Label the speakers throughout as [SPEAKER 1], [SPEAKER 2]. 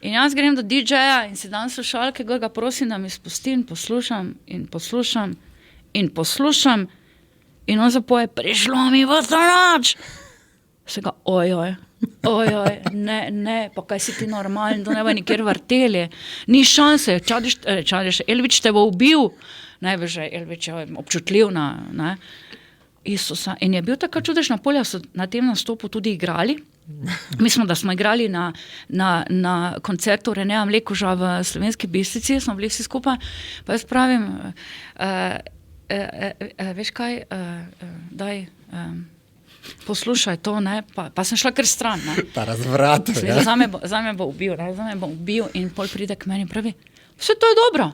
[SPEAKER 1] In jaz grem do DJ-ja in si dam slušalke, ga prosim, da mi spusti in poslušam in on zapoje, prišlo mi v to noč. Se ga, ojoj, ne, pa kaj si ti normalen, to ne bo nikjer vrteli. Ni šanse, Čadež, Elvič te bo ubil. Največ je Elvič občutljiv na Isusa. In je bil tako čudežna polja, so na tem nastopu tudi igrali. Mislim, da smo igrali na koncertu Reneja Mlekuža v Slovenski Bistrici, smo bili vsi skupaj, pa jaz pravim, veš kaj, daj, poslušaj to, ne, pa sem šla kar stran, ne.
[SPEAKER 2] Ta razvrat.
[SPEAKER 1] Zame bo ubil in pol pride k meni in pravi, vse to je dobro.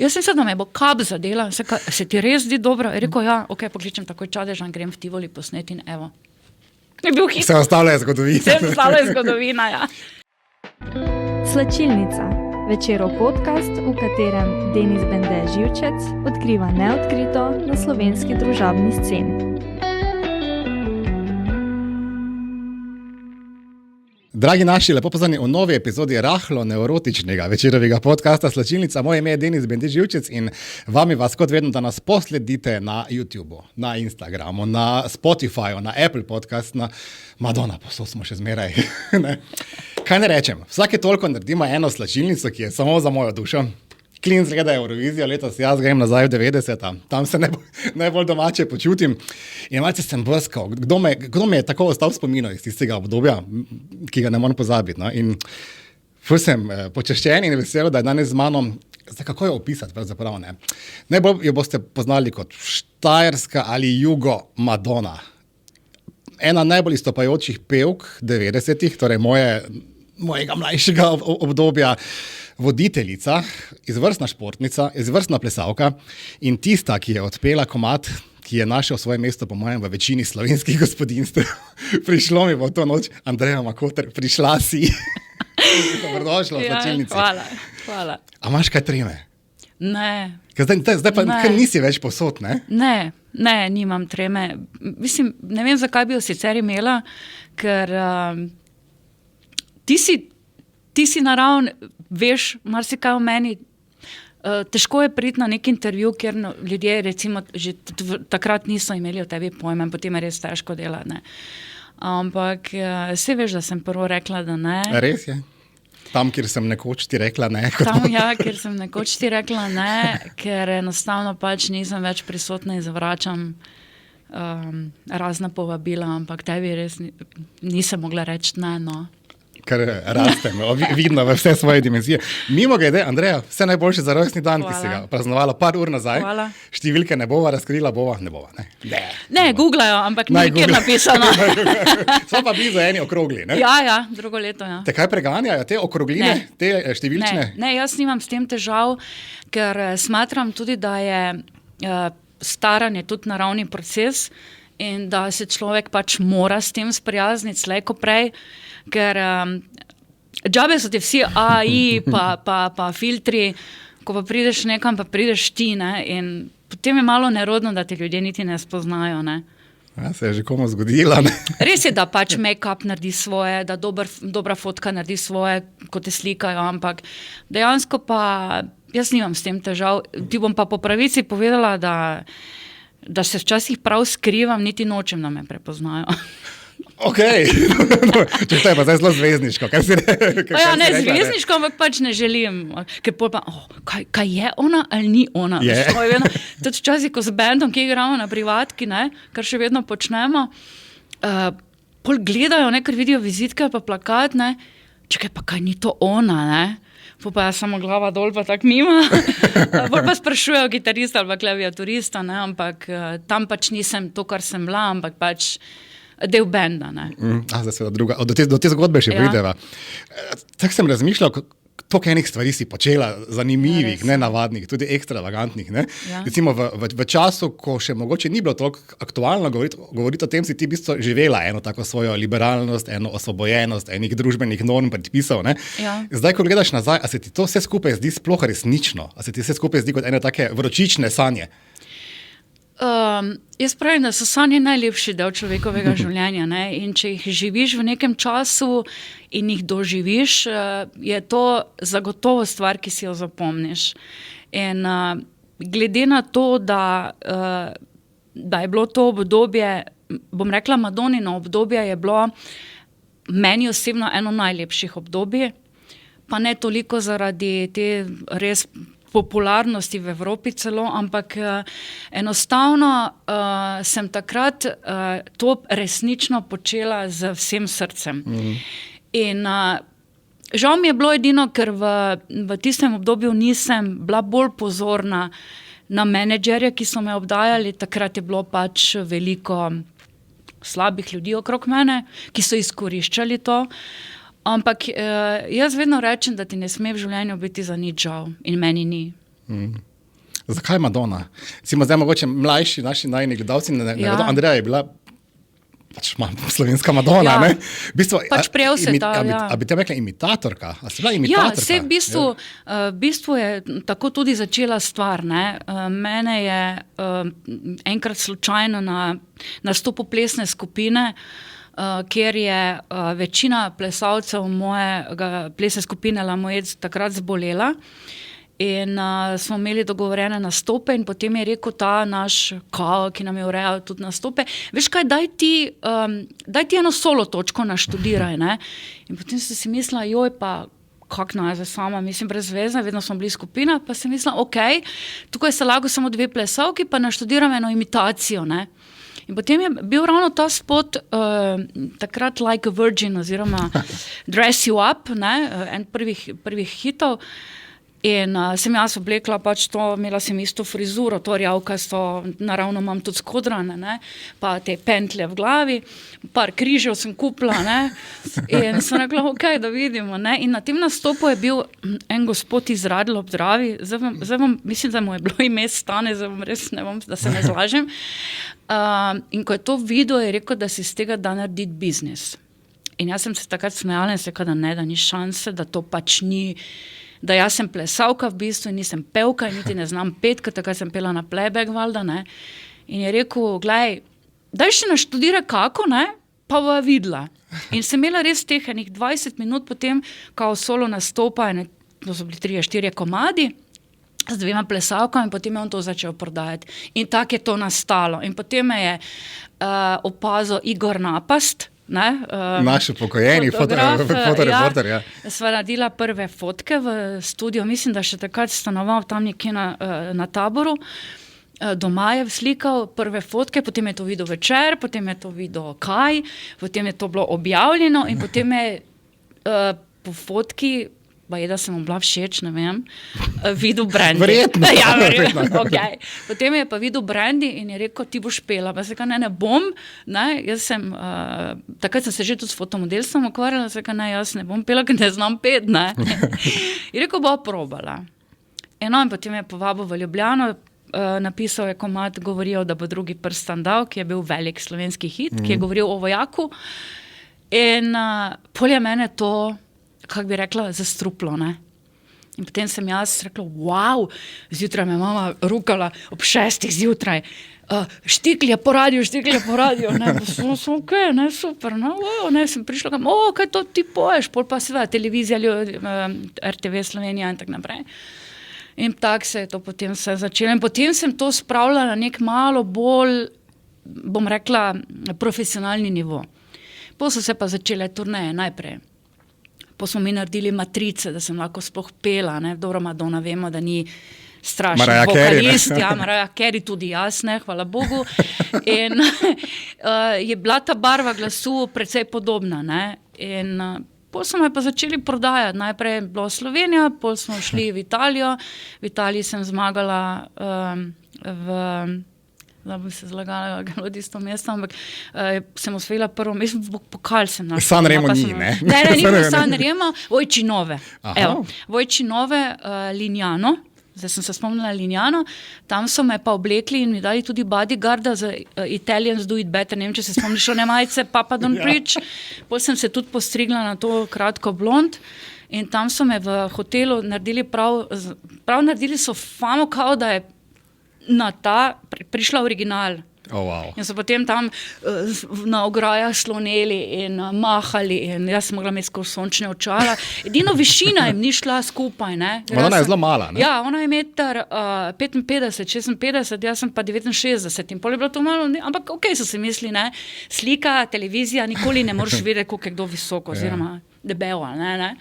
[SPEAKER 1] Jaz sem se, da me bo kap zadela, se ti res zdi dobro? Je rekel, ja, ok, pokličem takoj Čadeža, grem v Tivoli posnet in evo. Je bil hit.
[SPEAKER 2] Vse ostalo je zgodovina.
[SPEAKER 1] Vse ostalo je zgodovina, ja.
[SPEAKER 3] Slačilnica. Večerov podcast, v katerem Denis Bende Živčec odkriva neodkrito na slovenski družabni sceni.
[SPEAKER 2] Dragi naši, lepo pozdravljeni v novi epizodi rahlo neurotičnega večerovega podcasta Slačilnica. Moje ime je Denis Bende Živčec in vami vas kot vedno, da nas posledite na YouTubeu, na Instagramu, na Spotifyu, na Apple Podcast, na Madonna, posod smo še zmeraj. Kaj ne rečem, vsake toliko naredimo eno slačilnico, ki je samo za mojo dušo. Klin zgleda Eurovizijo, letos jaz grem nazaj v 90-ta, tam se najbolj domače počutim in malce sem brskal, kdo me je tako ostal v spominu iz tistega obdobja, ki ga ne moram pozabiti. No? In ful sem počaščen in vesel, da je danes z mano, zdaj kako jo opisati pravzaprav, ne? Najbolj jo boste poznali kot štajerska ali jugo Madonna. Ena najbolj izstopajočih pevk 90-ih, torej mojega mlajšega obdobja, voditeljica, izvrstna športnica, izvrstna plesalka in tista, ki je odpela komad, ki je našel svoje mesto, po mojem, v večini slovenskih gospodinstv. Prišlo mi bo to noč, Andreja Makoter, prišla si. Dobrodošla v Slačilnici.
[SPEAKER 1] Hvala.
[SPEAKER 2] A imaš kaj treme?
[SPEAKER 1] Ne.
[SPEAKER 2] Zdaj pa kar nisi več posod, ne?
[SPEAKER 1] Ne, nimam treme. Mislim, ne vem, zakaj bi jo sicer imela, ker ti si naravn, veš marsikaj o meni. Težko je priti na nek intervju, kjer ljudje recimo že takrat niso imeli o tebi pojma, potem je res težko delati. Ne. Ampak saj veš, da sem prvo rekla, da ne.
[SPEAKER 2] Res je. Tam, kjer sem nekoč ti rekla ne.
[SPEAKER 1] Kjer sem nekoč ti rekla ne, ker enostavno pač nisem več prisotna in zavračam razna povabila, ampak tebi res nisem mogla reči ne, no.
[SPEAKER 2] Kar rastem, vidno v vse svoje dimenzije. Mimogrede, Andreja, vse najboljše za rojstni dan, ki si ga praznovala par ur nazaj.
[SPEAKER 1] Hvala.
[SPEAKER 2] Številke ne bova razkrila, ne bova.
[SPEAKER 1] Ne, googlajo, ampak ni nikjer napisano.
[SPEAKER 2] So pa blizu eni okrogli, ne?
[SPEAKER 1] Ja, drugo leto, ja.
[SPEAKER 2] Te kaj preganjajo, te okrogline, te številčne?
[SPEAKER 1] Ne, jaz nimam s tem težav, ker smatram tudi, da je staranje tudi naravni proces in da se človek pač mora s tem sprijazniti slej ko prej, ker džabe so ti vsi AI pa filtri, ko pa prideš nekam, pa prideš ti, ne, in potem je malo nerodno, da ti ljudje niti ne spoznajo, ne.
[SPEAKER 2] Ja, se je že komu zgodila, ne?
[SPEAKER 1] Res je, da pač make-up naredi svoje, da dobra fotka naredi svoje, ko te slikajo, ampak dejansko pa jaz nimam s tem težav. Ti bom pa po pravici povedala, da se včasih prav skrivam, niti nočem, da me prepoznajo.
[SPEAKER 2] Ok, to je pa zdaj zelo zvezdniško.
[SPEAKER 1] Ne zvezdniško, ampak pač ne želim. Ker pol pa, kaj je ona ali ni ona? Tudi včasih, ko z bandom, ki igramo na privatki, ne, kar še vedno počnemo, pol gledajo, ne, ker vidijo vizitke ali pa plakat, ne, čakaj, pa kaj ni to ona, ne? Pol pa jaz samo glava dol, pa tak mima. Pol pa sprašujejo kitarista ali pa klaviaturista, ne, ampak tam pač nisem to, kar sem bila, ampak pač del benda, ne.
[SPEAKER 2] Zdaj seveda druga. Do te zgodbe še prideva. Tako sem razmišljal, toliko enih stvari si počela, zanimivih, nenavadnih, tudi ekstravagantnih. Ne? Ja. Recimo v času, ko še mogoče ni bilo toliko aktualno govoriti o tem, si ti v bistvu živela eno tako svojo liberalnost, eno osvobojenost, enih družbenih norm, predpisov. Ne? Ja. Zdaj, ko gledaš nazaj, a se ti to vse skupaj zdi sploh resnično? A se ti vse skupaj zdi kot ene take vročične sanje?
[SPEAKER 1] Jaz pravim, da so sanje najlepši del človekovega življenja, ne? In če jih živiš v nekem času in jih doživiš, je to zagotovo stvar, ki si jo zapomniš. In glede na to, da je bilo to obdobje, bom rekla, Madonino obdobje je bilo meni osebno eno najlepših obdobij, pa ne toliko zaradi te res popularnosti v Evropi celo, ampak enostavno sem takrat to resnično počela z vsem srcem. In žal mi je bilo edino, ker v tistem obdobju nisem bila bolj pozorna na menedžerje, ki so me obdajali. Takrat je bilo pač veliko slabih ljudi okrog mene, ki so izkoriščali to. Ampak jaz vedno rečem, da ti ne sme v življenju biti za nič žal in meni ni.
[SPEAKER 2] Zakaj Madonna? Simo zdaj mogoče mlajši naši najni gledalci, Andreja je bila pač slovenska Madonna, ne? V bistvu,
[SPEAKER 1] pač prejel se ta,
[SPEAKER 2] A bi te rekla imitatorka? A si bila imitatorka?
[SPEAKER 1] Ja, vse v bistvu je tako tudi začela stvar, ne? Mene je enkrat slučajno na nastopu plesne skupine, kjer je večina plesalcev moje plesne skupine La Mojec takrat zbolela. In smo imeli dogovorene nastope in potem je rekel ta naš kao, ki nam je urejal tudi nastope, veš kaj, daj ti eno solo točko naštudiraj, ne? In potem sem si mislila, pa kak zdaj sama, mislim, brez veze, vedno smo bili skupina, pa sem mislila, okej, tukaj se lahko samo 2 plesalki, pa naštudiram eno imitacijo, ne? In potem je bil ravno ta spot takrat Like a Virgin oziroma Dress You Up, ne? En prvih hitov. In sem jaz oblekla pač to, imela sem isto frizuro, to rjavkasto, naravno imam tudi skodrane, ne, pa te pentlje v glavi, par križev sem kupila, ne, in sem rekla, da vidimo, ne, in na tem nastopu je bil en gospod iz Radl ob Dravi, zdaj vam, mislim, da mu je bilo ime Stane, zdaj vam res ne bom, da se ne zlažem, in ko je to videl, je rekel, da si z tega da narediti biznis. In jaz sem se takrat smejala in se rekla, da ni šanse, da to pač ni, da jaz sem plesalka v bistvu in nisem pevka in niti ne znam petka, takrat sem pela na playback valda, ne. In je rekel, glej, daj še naštudiraj kako, ne, pa bova videla. In sem imela res teh enih 20 minut potem, kao solo nastopa, to so bili 3-4 komadi, z 2 plesalkami in potem je on to začel prodajati. In tako je to nastalo. In potem me je opazil Igor Napast,
[SPEAKER 2] naš upokojeni fotoreporter. Ja.
[SPEAKER 1] Sva naredila prve fotke v studiu, mislim, da še takrat stanoval tam nekje na Taboru. Doma je slikal prve fotke, potem je to videl Večer, potem je to videl Kaj, potem je to bilo objavljeno in potem je po fotki, da sem mu bila všeč, ne vem, videl Brandy.
[SPEAKER 2] Verjetno.
[SPEAKER 1] Ja, verjetno. Okay. Potem je pa videl Brandy in je rekel, ti boš pela. Pa se rekel, ne bom, ne, jaz sem, takrat sem se že tudi s fotomodelstvom ukvarjala, se rekel, ne, jaz ne bom pela, ker ne znam pet, ne. Je rekel, bo probala. In potem je povabil v Ljubljano, napisal je komad, govorijo, da bo drugi prstan dal, ki je bil velik slovenski hit, ki je govoril o vojaku. In pol je mene to, kako bi rekla, zastruplo, ne. In potem sem jaz rekla, wow, zjutraj me mama rukala ob 6 zjutraj, štiklje po radiju, ne, sem okej, ne, super, no, ne, sem prišla, kaj to ti poješ, pol pa seveda televizija, RTV Slovenija in tako naprej. In tako se je to potem vse začelo. In potem sem to spravila na nek malo bolj, bom rekla, profesionalni nivo. Potem so se pa začele turneje najprej. Potem smo mi naredili Matrice, da sem lahko sploh pela, ne, dobro, Madonna vemo, da ni strašen vokalist, Mariah Carey tudi jaz, ne, hvala Bogu. In je bila ta barva glasu precej podobna, ne, in potem smo jo pa začeli prodajati. Najprej je bila Slovenija, potem smo šli v Italijo, v Italiji sem zmagala da bi se zlagala isto mesto, ampak sem osvojila prvo mesto, pokal sem našla.
[SPEAKER 2] San Remo ni, ne?
[SPEAKER 1] Ne, ni San Remo, Vojčinove. Vojčinove, Lignano, zdaj sem se spomnila Lignano, tam so me pa oblekli in mi dali tudi bodyguarda za Italians do it better, ne vem, če se spomniš one majice, Papa don't preach. Potem sem se tudi postrigla na to kratko blond in tam so me v hotelu naredili naredili so famo, kao da je prišla original.
[SPEAKER 2] Oh, wow.
[SPEAKER 1] In so potem tam na ograjah sloneli in mahali in jaz sem mogla imeti skozi sončne očala. Edino višina jim ni šla skupaj. Ne?
[SPEAKER 2] Ona je zelo mala. Ne?
[SPEAKER 1] Ja, ona je 1,55 m, 56, jaz sem pa 69 in pol je bilo to malo, ampak ok, so si mislili, ne? Slika, televizija, nikoli ne moreš vedeti, koliko je kdo visoko oziroma debel. Ne?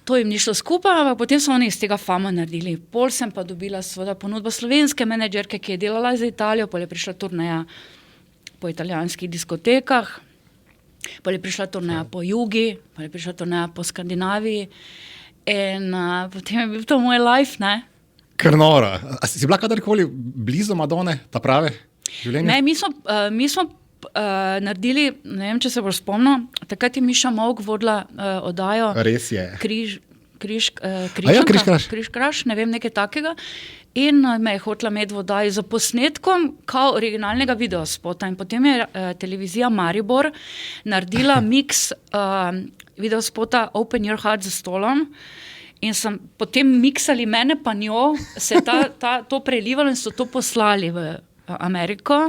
[SPEAKER 1] To jim ni šlo skupaj, ampak potem so oni iz tega fama naredili. Pol sem pa dobila seveda ponudbo slovenske menedžerke, ki je delala za Italijo, pol je prišla turneja po italijanskih diskotekah, pol je prišla turneja po jugi, pol je prišla turneja po Skandinaviji in potem je bil to moj life, ne?
[SPEAKER 2] Kar noro. A si bila kadarkoli blizu Madone, ta prave življenje?
[SPEAKER 1] Ne, mi smo naredili, ne vem, če se boš spomnil, takrat je Miša Molk vodila oddajo
[SPEAKER 2] Res je.
[SPEAKER 1] Križ-kraš, ne vem, nekaj takega. In me je hotela imeti v oddaji za posnetkom kao originalnega videospota. In potem je televizija Maribor naredila miks videospota Open Your Heart za stolom. In sem potem miksali mene pa njo, se to prelivalo in so to poslali v Ameriko.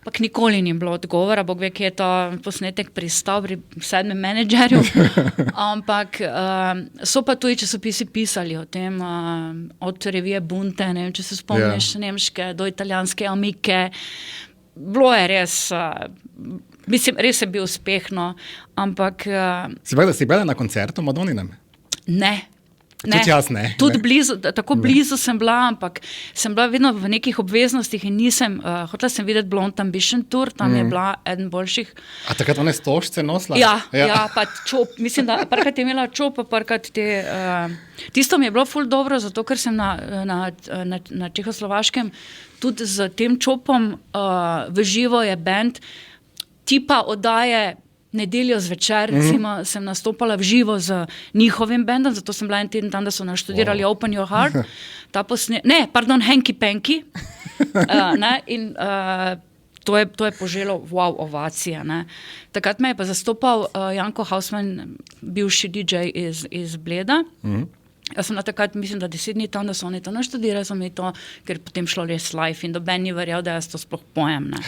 [SPEAKER 1] Pak nikoli ni bilo odgovora, Bog ve, kje je to posnetek pristal pri 7. menedžerju, ampak so pa tudi časopisi pisali o tem, od revije Bunte, ne vem, če se spomniš, nemške do italijanske Amike. Bilo je res, mislim, res je bil uspeh, no, ampak...
[SPEAKER 2] Si bila na koncertu Madoninem?
[SPEAKER 1] Ne.
[SPEAKER 2] Tudi jaz ne.
[SPEAKER 1] Tudi blizu, tako blizu sem bila, ampak sem bila vedno v nekih obveznostih in nisem, hotela sem videti Blonde Ambition Tour, tam je bila eden boljših.
[SPEAKER 2] A takrat one stožce nosila?
[SPEAKER 1] Ja, pa čop, mislim, da parkrat je imela čop, pa parkrat te, tisto mi je bilo ful dobro, zato ker sem na Čehoslovaškem tudi z tem čopom v živo je band, tipa oddaje nedeljo zvečer, recimo, sem nastopala v živo z njihovim bendom, zato sem bila en teden tam, da so naštudirali Open Your Heart. Hanky Panky. In to je poželo wow ovacija. Ne. Takrat me je pa zastopal Janko Hausman, bivši DJ iz Bleda. Jaz sem na takrat, mislim, da 10 dni tam, da so oni to naštudirali, so mi to, ker potem šlo res live in doben ni verjel, da jaz to sploh pojem. Ne.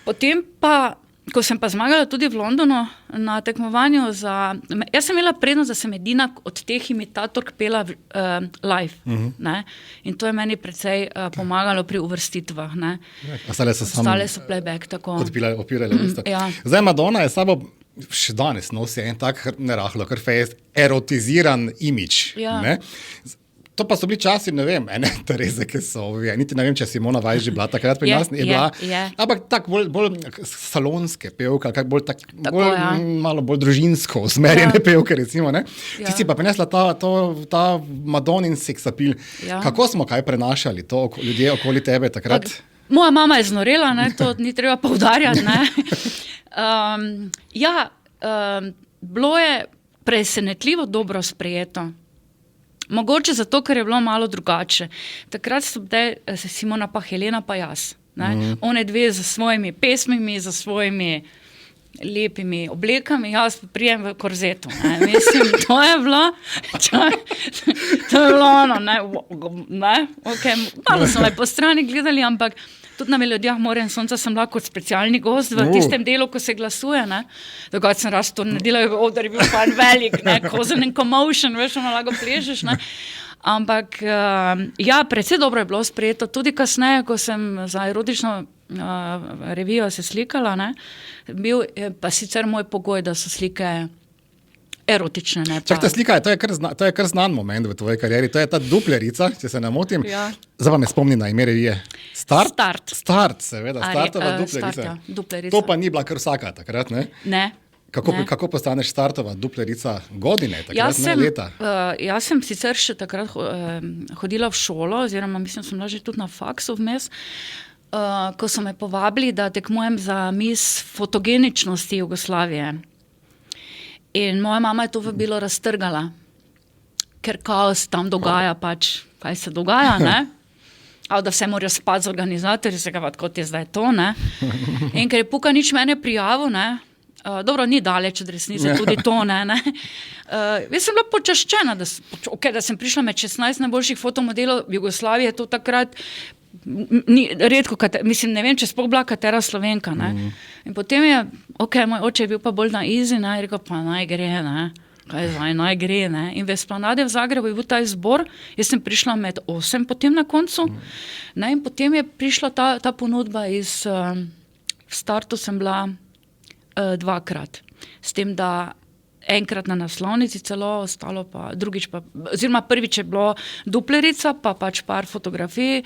[SPEAKER 1] Potem pa ko sem pa zmagala tudi v Londonu na tekmovanju jaz sem imela prednost, da sem edina od teh imitatork pela live. Ne? In to je meni precej pomagalo pri uvrstitvah. Ne?
[SPEAKER 2] Ostale
[SPEAKER 1] so playback, tako.
[SPEAKER 2] Opirale usta.
[SPEAKER 1] Ja.
[SPEAKER 2] Zdaj Madonna je sabo še danes nosi en tak nerahlo, kar fejst, erotiziran imič.
[SPEAKER 1] Ja.
[SPEAKER 2] Ne? To pa so bili časi, ne vem, ene Tereze, ki so, niti ne vem, če Simona Vajž je bila takrat pri nas, ampak tako bolj salonske pevke, bolj malo bolj družinsko usmerjene pevke, recimo, ne? Ti si pa prinesla ta Madonin seksapil. Ja. Kako smo kaj prenašali to ljudje okoli tebe takrat?
[SPEAKER 1] Moja mama je znorela, ne? To ni treba poudarjati, ne? Bilo je presenetljivo dobro sprejeto. Mogoče zato, ker je bilo malo drugače. Takrat so bile Simona pa Helena pa jaz. One dve za svojimi pesmimi, za svojimi lepimi oblekami, jaz pa prijem v korzetu. Mislim, to je bilo ono, okay. Malo so me po strani gledali, ampak tudi na Melodijah Morja in sonca sem bila kot specialni gost v tistem delu, ko se glasuje. Takrat sem raz to naredila, da je bil pa velik, kozen in commotion, veš, ono lago pležeš. Ampak precej dobro je bilo sprejeto. Tudi kasneje, ko sem za erotično revijo se slikala, bil pa sicer moj pogoj, da so slike erotične.
[SPEAKER 2] Čak, ta slika to je kar znan moment v tvoji karieri. To je ta duplerica, če se ne motim.
[SPEAKER 1] Ja.
[SPEAKER 2] Zdaj pa me spomni na ime revije.
[SPEAKER 1] Start,
[SPEAKER 2] seveda. Startova duplerica.
[SPEAKER 1] Duplerica.
[SPEAKER 2] To pa ni bila kar vsaka takrat, ne?
[SPEAKER 1] Ne.
[SPEAKER 2] Kako postaneš startova duplerica godine, takrat, leta?
[SPEAKER 1] Jaz sem sicer še takrat hodila v šolo, oziroma mislim, sem bila že tudi na faksu vmes, ko so me povabili, da tekmujem za mis fotogeničnosti Jugoslavije. In moja mama je to vabilo raztrgala, ker kaos tam dogaja pač, kaj se dogaja, ne? Ali da vse morajo spati z organizatorji, se ga pa tako je zdaj to, ne? In ker je Pukanič mene prijavil, ne? Dobro, ni daleč od resnice, tudi to ne. Jaz sem bila počaščena, da sem prišla med 16 najboljših fotomodelov Jugoslavije, to takrat redko, ne vem, če sploh bila katera Slovenka. Ne. In potem je, moj oče je bil pa bolj na izi, ne, in rekel, pa naj gre, ne. Kaj zdaj, naj gre, ne. In v Esplanadi v Zagrebu je bil ta izbor, jaz sem prišla med 8 potem na koncu, ne, in potem je prišla ta ponudba v startu sem bila 2-krat, s tem, da enkrat na naslovnici celo, ostalo pa drugič pa, oziroma prvič je bilo duplerica, pa pač par fotografij,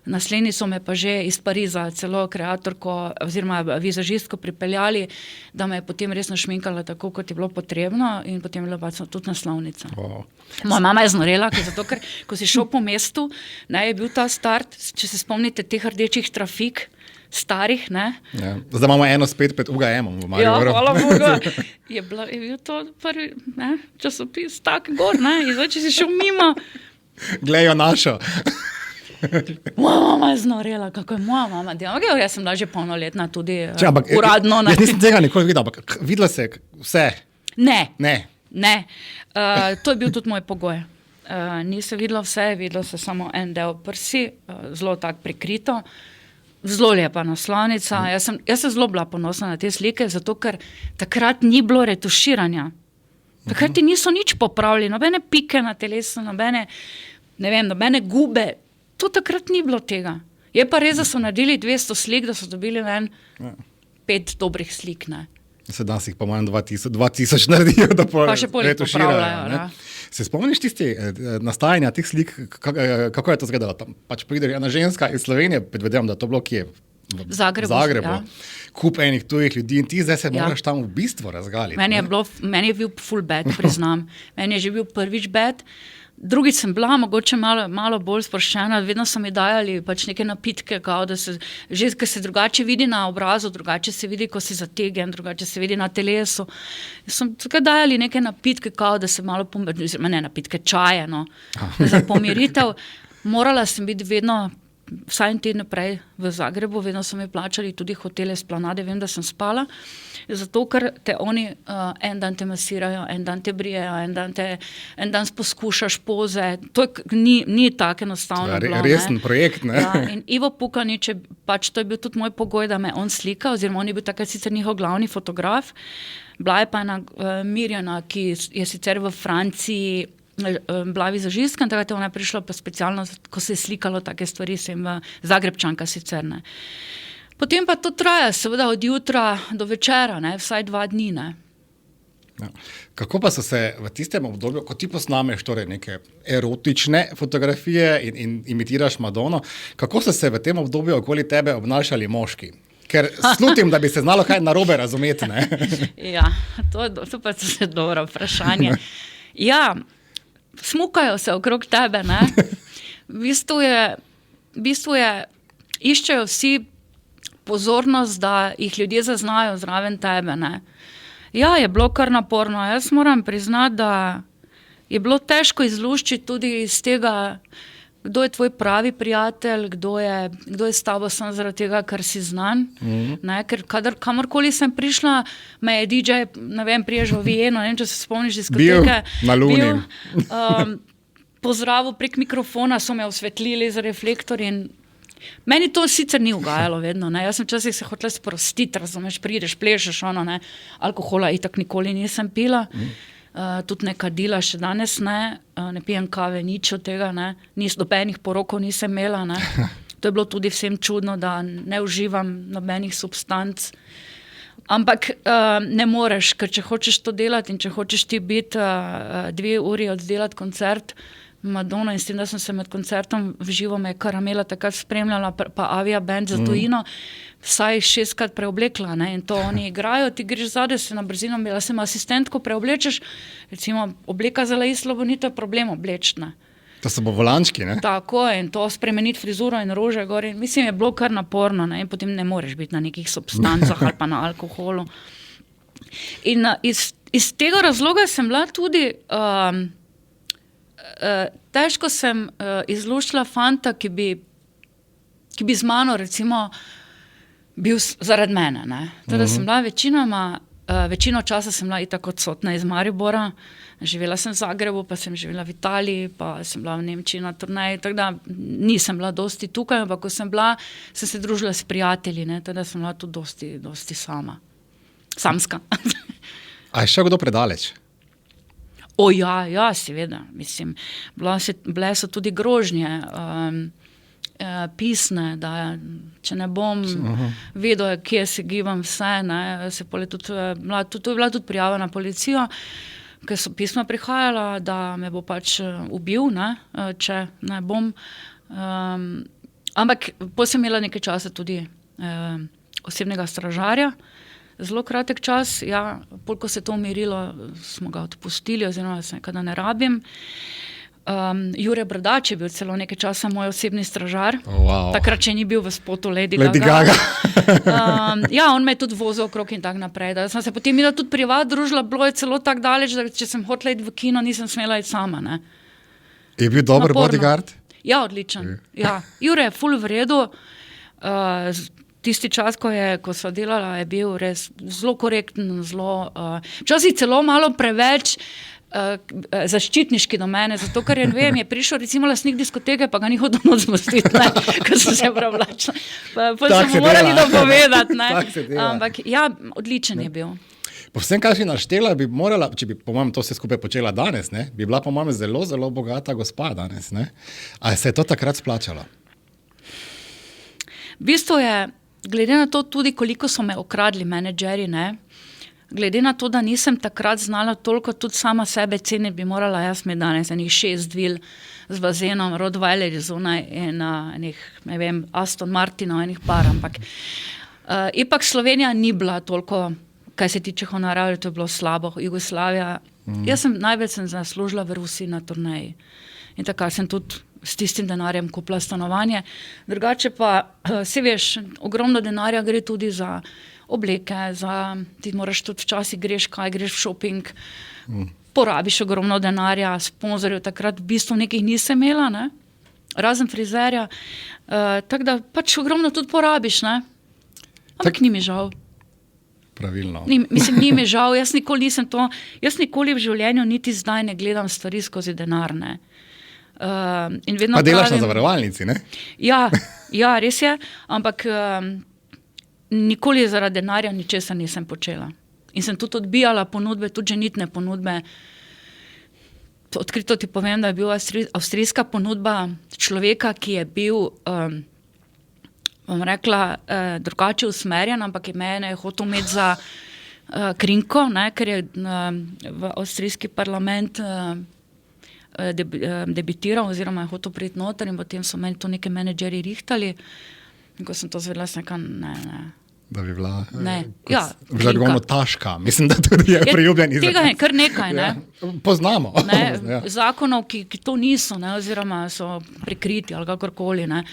[SPEAKER 1] naslednji so me pa že iz Pariza celo kreatorko oziroma vizažistko pripeljali, da me je potem resno šminkala tako, kot je bilo potrebno in potem je bila pač tudi naslovnica.
[SPEAKER 2] Wow.
[SPEAKER 1] Moja mama je znorela, zato ker ko si šel po mestu, ne, je bil ta start, če se spomnite teh rdečih trafik, starih, ne.
[SPEAKER 2] Ja. Zdaj imamo eno spet pred UGM-om v Mariboru.
[SPEAKER 1] Ja, hvala Bogu. Je bil to prvi, ne, časopis tak gor, ne, in zdaj, če si šel mimo.
[SPEAKER 2] Glejo našo.
[SPEAKER 1] Moja mama je znorela, kako je moja mama delala. Jaz sem bila že polnoletna tudi
[SPEAKER 2] ampak,
[SPEAKER 1] uradno.
[SPEAKER 2] Jaz nisem tega nikoli videla, ampak videla se vse.
[SPEAKER 1] Ne. To je bil tudi moj pogoj. Nisem videla vse, videla se samo en del prsi, zelo tak prikrito. Zelo lepa naslovnica. Jaz sem zelo bila ponosna na te slike, zato ker takrat ni bilo retuširanja. Takrat ti niso nič popravili, nobene pike na telesu, nobene gube. To takrat ni bilo tega. Je pa res, da so naredili 200 slik, da so dobili 5 dobrih slik. Ne.
[SPEAKER 2] Danes jih pa manj 2000 naredijo, da
[SPEAKER 1] pa še pol popravljajo.
[SPEAKER 2] Se spomniš tisti nastajanja teh slik, kako je to izgledalo? Pač pride ena ženska iz Slovenije, predvidevam, da to bilo kje? V Zagrebu. Ja. Kup enih tujih ljudi in ti zdaj se moraš tam v bistvu razgaliti.
[SPEAKER 1] Meni je bil full bad, priznam. Meni je že bil prvič bad. Drugič sem bila mogoče malo bolj sproščena, vedno so mi dajali pač neke napitke, kao da se, že ker se drugače vidi na obrazu, drugače se vidi, ko si zategen, drugače se vidi na telesu. So tukaj dajali neke napitke, kao da se malo ne napitke, čaje, no. Za pomiritev. Morala sem biti vedno, vsaj en teden prej v Zagrebu, vedno so mi plačali tudi hotele Esplanade, vem, da sem spala, zato ker te oni en dan te masirajo, en dan te brijejo, en dan poskušaš poze, to ni tako enostavno bilo.
[SPEAKER 2] Resen projekt, ne?
[SPEAKER 1] Ja, in Ivo Pukanič, pač to je bil tudi moj pogoj, da me on slika, oziroma on je bil takrat sicer njihov glavni fotograf, bila je pa ena Mirjana, ki je sicer v Franciji bila vizažistka, in takrat je ona prišla pa specialno, ko se je slikalo take stvari, sem Zagrebčanka sicer, ne. Potem pa to traja, seveda od jutra do večera, ne, vsaj 2 dni, ne.
[SPEAKER 2] Ja. Kako pa so se v tistem obdobju, ko ti posnameš torej neke erotične fotografije in imitiraš Madono, kako so se v tem obdobju okoli tebe obnašali moški? Ker slutim, da bi se znalo kaj narobe razumeti, ne?
[SPEAKER 1] Ja, to pa je dobro vprašanje. Ja, smukajo se okrog tebe, ne. V bistvu je, iščejo vsi pozornost, da jih ljudje zaznajo zraven tebe, ne. Ja, je bilo kar naporno. Jaz moram priznati, da je bilo težko izluščiti tudi iz tega, kdo je tvoj pravi prijatelj, kdo je s tabo samo zaradi tega, ker si znan. Ne, ker kamorkoli sem prišla, me je DJ, ne vem, priješ v Vieno, ne vem, če se spomniš diskoteke.
[SPEAKER 2] Na Luni.
[SPEAKER 1] Pozdravil prek mikrofona, so me osvetlili z reflektorji in meni to sicer ni ugajalo vedno, ne. Jaz sem včasih se hotela sprostiti, razumeš, prideš, plešeš, ne. Alkohola itak nikoli nisem pila. Tudi ne kadila, še danes ne pijem kave, nič od tega, ne, nobenih porokov nisem imela, ne. To je bilo tudi vsem čudno, da ne uživam nobenih substanc. Ampak ne moreš, ker če hočeš to delati in če hočeš ti biti 2 uri oddelati koncert Madonna, in s tem, da sem se med koncertom v živo me Karamela takrat spremljala, pa Avia Band za tujino, vsaj 6-krat preoblekla, ne, in to oni igrajo, ti greš zadaj, se na brzino, bila sem asistentko, preoblečeš, recimo obleka za Laiz Slobodni, to je problem obleči, ne.
[SPEAKER 2] To so bo volančki, ne? Tako,
[SPEAKER 1] in to spremeniti frizuro in rože gor, in mislim, je bilo kar naporno, ne, in potem ne moreš biti na nekih substancah ali pa na alkoholu. In iz tega razloga sem bila tudi težko sem izluščila fanta, ki bi z mano recimo bil zaradi mene, ne. Teda sem bila večinoma Večino časa sem bila itak odsotna iz Maribora. Živela sem v Zagrebu, pa sem živela v Italiji, pa sem bila v Nemčiji na turneji, tako da nisem bila dosti tukaj, ampak ko sem bila, sem se družila s prijatelji, ne, tako da sem bila tudi dosti sama. Samska.
[SPEAKER 2] A je še kdo predaleč?
[SPEAKER 1] Ja, seveda. Mislim, bile so tudi grožnje, pisne, da če ne bom vedela, kje se gibam vse, ne, to je bila tudi prijava na policijo, ker so pisma prihajala, da me bo pač ubil, ne, če ne bom. Ampak potem sem imela nekaj časa tudi osebnega stražarja, zelo kratek čas, ko se je to umirilo, smo ga odpustili, oziroma se nekaj ne rabim. Jure Brdač je bil celo nekaj časa moj osebni stražar.
[SPEAKER 2] Wow.
[SPEAKER 1] Takrat, če ni bil v spotu Lady Gaga. On me je tudi vozil okrog in tak naprej. Da sem se potem imela tudi privat družila, bilo je celo tako daleč, da če sem hotela iti v kino, nisem smela iti sama. Ne.
[SPEAKER 2] Je bil dober bodyguard?
[SPEAKER 1] Ja, odličen. Ja. Jure je ful v redu. Tisti čas, ko sva delala, je bil res zelo korekten, včasih celo malo preveč zaščitniški do mene, zato ker je prišel recimo lastnik diskoteke, pa ga ni hodil noč zmostiti, ko sem se prevlačila. Pa sem mu morali dopovedati. Ampak odličen je bil.
[SPEAKER 2] Po vsem, kar si naštela, bi morala, če bi po mojem to vse skupaj počela danes, ne, bi bila po mojem zelo, zelo bogata gospa danes. Ne. A se je to takrat splačalo?
[SPEAKER 1] V bistvu je, glede na to tudi, koliko so me okradli menedžeri, ne, glede na to, da nisem takrat znala toliko tudi sama sebe ceniti, bi morala jaz imeti danes enih 6 vil z bazenom, Rottweiler zunaj in ne vem, Aston Martinov enih par, ampak ipak Slovenija ni bila toliko, kaj se tiče honorarjev, to je bilo slabo, Jugoslavija. Jaz največ sem zaslužila v Rusiji na turneji in takrat sem tudi s tistim denarjem kupila stanovanje. Drugače pa, se veš, ogromno denarja gre tudi za obleke, ti moraš tudi včasih greš v šoping, porabiš ogromno denarja, sponzorjev, takrat v bistvu nekih nisem imela, ne? Razen frizerja, tako da pač ogromno tudi porabiš, ne? Ampak ni mi žal.
[SPEAKER 2] Pravilno.
[SPEAKER 1] Ni mi žal, jaz nikoli v življenju niti zdaj ne gledam stvari skozi denar, ne.
[SPEAKER 2] Pa delaš na zavarovalnici, ne?
[SPEAKER 1] Ja, res je, ampak nikoli zaradi denarja ničesar nisem počela. In sem tudi odbijala ponudbe, tudi ženitne ponudbe. Odkrito ti povem, da je bila avstrijska ponudba človeka, ki je bil, bom rekla, drugače usmerjen, ampak mene je hotel imeti za krinko, ne, ker je v avstrijski parlament debitiral, oziroma je hotel priti noter in potem so meni to neke menedžeri rihtali. In ko sem to zvedela, sem rekla, ne.
[SPEAKER 2] Da bi bila
[SPEAKER 1] v
[SPEAKER 2] žargonu taška. Mislim, da tudi je priljubljen izraz.
[SPEAKER 1] Tega je kar nekaj, ne.
[SPEAKER 2] Poznamo.
[SPEAKER 1] Zakonov, ki to niso, ne, oziroma so prikriti ali kakorkoli, ne.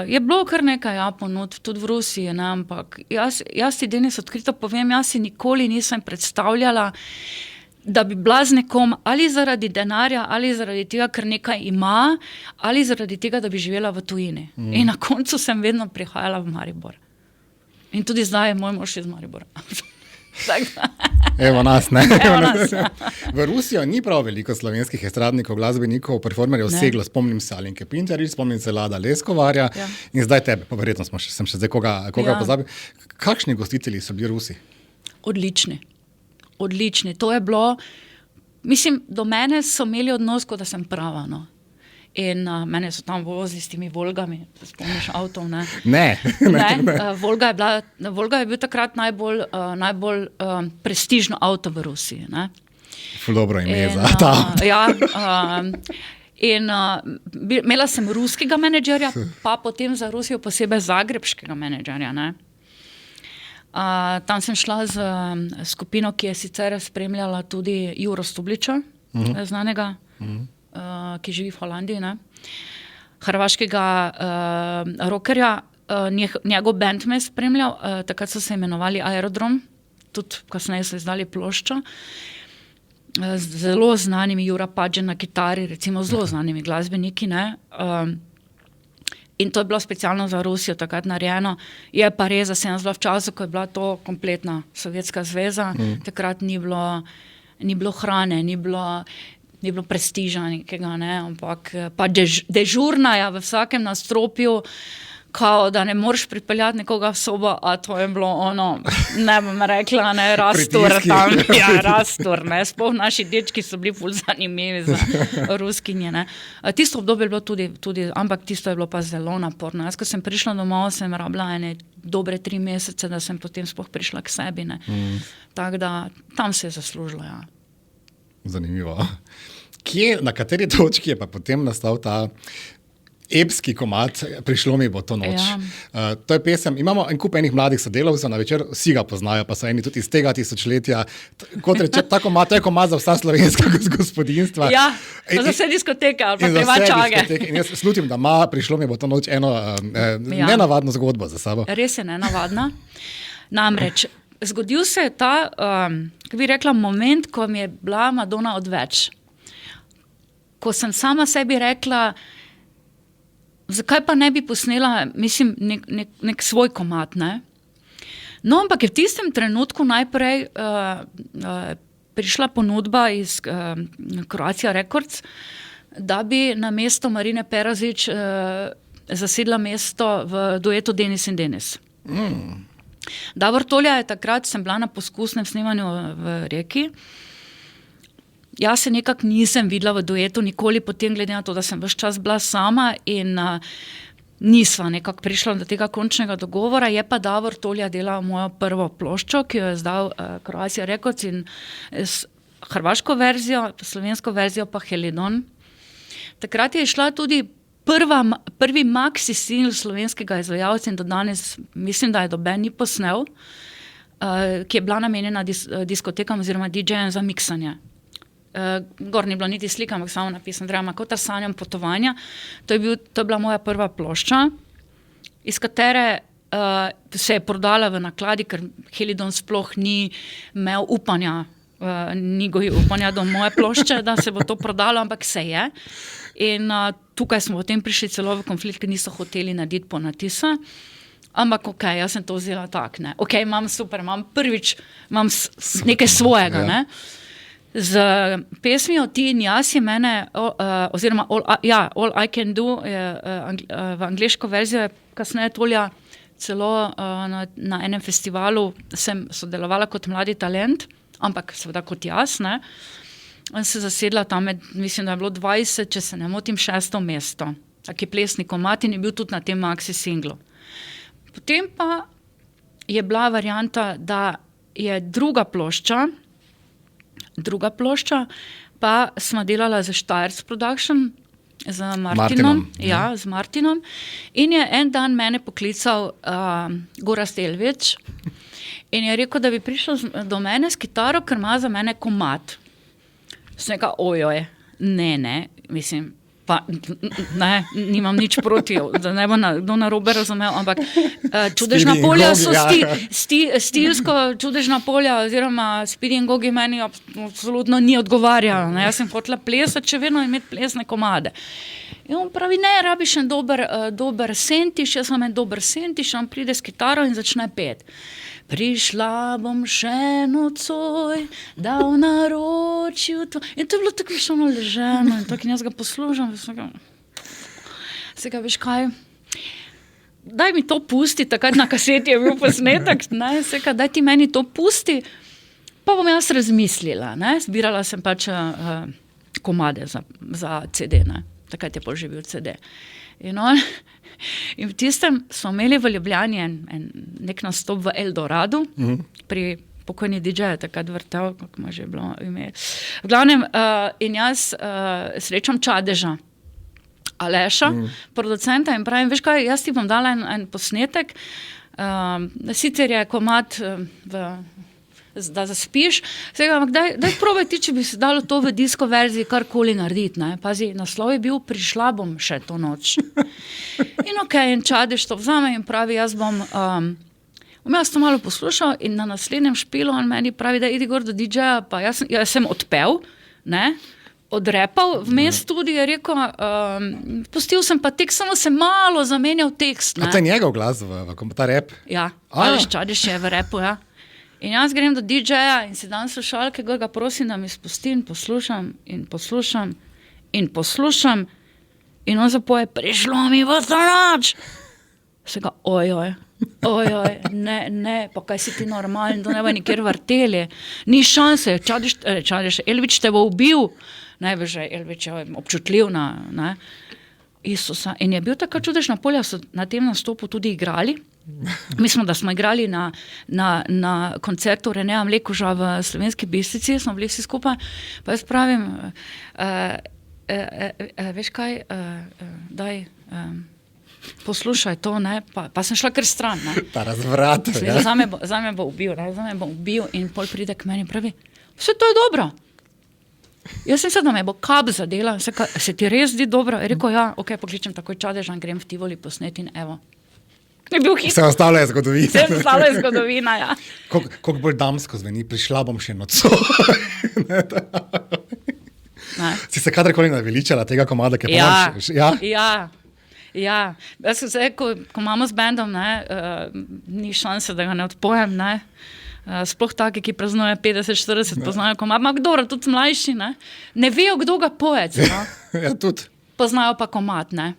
[SPEAKER 1] Je bilo kar nekaj ponudb, tudi v Rusiji, ne, ampak jaz ti danes odkrito povem, jaz si nikoli nisem predstavljala, da bi bila z nekom ali zaradi denarja, ali zaradi tega, ker nekaj ima, ali zaradi tega, da bi živela v tujini. In na koncu sem vedno prihajala v Maribor. In tudi zdaj je moj mož iz Maribora.
[SPEAKER 2] Evo nas, ne? V Rusijo ni prav veliko slovenskih estradnikov, glasbenikov, performerjev seglo. Spomnim se Alenke Pinterič, spomnim se Lada Leskovarja in zdaj tebe, pa verjetno sem še zdaj koga pozabil. Kakšni gostitelji so bili Rusi?
[SPEAKER 1] Odlični. To je bilo, mislim, do mene so imeli odnos, kot da sem prava, no. In mene so tam vozili s temi Volgami, spomniš avtov, ne?
[SPEAKER 2] Ne.
[SPEAKER 1] Volga je bil takrat najbolj prestižno avto v Rusiji, ne?
[SPEAKER 2] Ful dobro ime za ta.
[SPEAKER 1] Imela sem ruskega menedžerja, pa potem za Rusijo posebej zagrebškega menedžerja, ne? Tam sem šla z skupino, ki je sicer spremljala tudi Juro Stubliča, znanega, ki živi v Holandiji, ne? Hrvaškega rockerja, njegov band me je spremljal, takrat so se imenovali Aerodrom, tudi kasneje so izdali ploščo, z zelo znanimi, Jura Padže na kitari, recimo zelo znanimi glasbeniki, ne? In to je bilo specialno za Rusijo takrat narejeno. Je pa res, da sem zelo v času, ko je bila to kompletna Sovjetska zveza, takrat ni bilo hrane, ni bilo prestiža nekega, ne, ampak pa dežurna je v vsakem nadstropju, kao, da ne moreš pripeljati nekoga v sobo, a to je bilo ono, ne bom rekla, ne, rastur tam, ja, rastur, ne, sploh naši dečki so bili ful zanimivi za ruskinje, ne. Tisto obdobje je bilo tudi, ampak tisto je bilo pa zelo naporno. Jaz, ko sem prišla domov, sem rabila ene dobre 3 mesece, da sem potem sploh prišla k sebi, ne. Tako da, tam se je zaslužilo, ja.
[SPEAKER 2] Zanimivo. Na kateri točki je pa potem nastal ta epski komad Prišlo mi bo to noč. Ja. To je pesem, imamo en kup enih mladih sodelavcev, na večer vsi ga poznajo, pa so eni tudi iz tega tisočletja. Kot reče, ta komad, to je komad za vsa slovenska gospodinjstva.
[SPEAKER 1] Ja, za vse diskoteke ali pa privačage.
[SPEAKER 2] In jaz slutim, da ima Prišlo mi bo to noč eno nenavadno zgodbo za sabo.
[SPEAKER 1] Res je nenavadna. Namreč, zgodil se je ta, kako bi rekla, moment, ko mi je bila Madonna odveč. Ko sem sama sebi rekla, zakaj pa ne bi posnela, mislim, nek svoj komad, ne? No, ampak je v tistem trenutku najprej prišla ponudba iz Croatia Records, da bi na mesto Marine Perazić zasedla mesto v duetu Denis in Denis. Davor Tolja je takrat, sem bila na poskusnem snemanju v Reki. Jaz se nekako nisem videla v duetu nikoli, potem glede na to, da sem ves čas bila sama in nisva nekako prišla do tega končnega dogovora. Je pa Davor Tolja delal mojo prvo ploščo, ki jo je zdal Croatia Records in hrvaško verzijo, slovensko verzijo pa Helidon. Takrat je šla tudi prvi maxi single slovenskega izvajalca in do danes mislim, da je noben ni posnel, ki je bila namenjena diskotekam oziroma DJ-jem za miksanje. Gor ni bilo niti slika, ampak samo napisan drama, kot sanjam potovanja. To je bila moja prva plošča, iz katere se je prodala v nakladi, ker Helidon sploh ni imel upanja, ni gojil upanja do moje plošče, da se bo to prodalo, ampak se je. In tukaj smo potem prišli celo v konflikt, ker niso hoteli narediti ponatisa. Ampak okej, jaz sem to vzela tak, ne. Okej, imam prvič nekaj svojega, ne. Z pesmijo Ti in jaz je mene, oziroma All I Can Do, v angleško verzijo je kasneje Tolja celo na enem festivalu sem sodelovala kot mladi talent, ampak seveda kot jaz, ne. In se zasedla tam mislim, da je bilo 20, če se ne motim, 6. mesto. Taki plesni komad in je bil tudi na tem maxi singlu. Potem pa je bila varianta, da je druga plošča, pa smo delala za Steyrs Production, z Martinom. Ja, z Martinom. In je en dan mene poklical Gorazd Elvić in je rekel, da bi prišel do mene s kitaro, ker ima za mene komad. Sem rekla, ojoj, ne, mislim, pa ne, nimam nič proti, da ne bo kdo narobe razumel, ampak čudežna polja so stilsko čudežna polja oziroma Speedy in Gogi meni absolutno ni odgovarjalo. Ne? Jaz sem hotela plesati, še vedno imeti plesne komade. In on pravi, ne, rabiš en dober sentiš, jaz imam en dober sentiš, on pride s kitaro in začne pet. Prišla bom še nocoj, da v naročju tvoj. In to je bilo tako mišljeno leženo in tako in jaz ga poslušam. Vsega, veš kaj, daj mi to pusti, takrat na kaseti je bil posnetek, ne, vsega, daj ti meni to pusti, pa bom jaz razmislila, ne, zbirala sem pač komade za CD, ne, takrat je poživel CD. In v tistem smo imeli v Ljubljani nek nastop v Eldoradu, pri pokojni DJ-ju, takrat vrtel, kako ima že bilo ime. V glavnem, in jaz srečam Čadeža, Aleša, producenta in pravim, veš kaj, jaz ti bom dala en posnetek, sicer je komad da zaspiš, ampak daj probaj ti, če bi se dalo to v disko verziji karkoli narediti, ne. Pazi, naslov je bil Prišla bom še to noč. In okej, in Čadež to vzame in pravi, jaz bom jaz to malo poslušal in na naslednjem špilu on meni pravi, da idi gor do DJ-ja, pa jaz sem odpel, ne, odrepal, vmes tudi je rekel, pustil sem pa tekst, samo se malo zamenjal tekst.
[SPEAKER 2] A to je njegov glas v ta rap?
[SPEAKER 1] Ja, Aleš Čadež je v repu, ja. In jaz grem do DJ-ja in si dam slušalke, ga prosim, da mi spusti in poslušam in on zapoje, prišlo mi v noč. Se ga, ojoj, ne, pa kaj si ti normalen, to ne bo nikjer vrteli. Ni šanse, Čadež, Elvič te bo ubil. Največ je Elvič občutljiv na Isusa. In je bil tako čudež, na polja so na tem nastopu tudi igrali. Mislim, da smo igrali na koncertu Reneja Mlekuža v Slovenski Bistrici, smo bili vsi skupaj, pa jaz pravim, veš kaj, daj, poslušaj to, ne, pa sem šla kar stran, ne.
[SPEAKER 2] Ta razvrat, ja.
[SPEAKER 1] Zame bo ubil in pol pride k meni in pravi, vse to je dobro. Jaz sem se, da me bo kap zadela, se ti res zdi dobro? Je rekel, ja, ok, pokličem takoj Čadeža, grem v Tivoli posnet in evo. Je bil hit.
[SPEAKER 2] Vse ostalo je zgodovina.
[SPEAKER 1] Vse ostalo je zgodovina, ja.
[SPEAKER 2] Koliko bolj damsko zveni, prišla bom še nocoj. Si se kadarkoli naveličala tega komada, ki je pomaš?
[SPEAKER 1] Ja. Jaz sem se, ko imamo z bandom, ni šanse, da ga ne odpojem, ne. Sploh taki, ki praznuje 50-40, poznajo komad, ampak dobro, tudi mlajši, ne vejo, kdo ga poje, no?
[SPEAKER 2] Ja, tudi.
[SPEAKER 1] Poznajo pa komad, ne.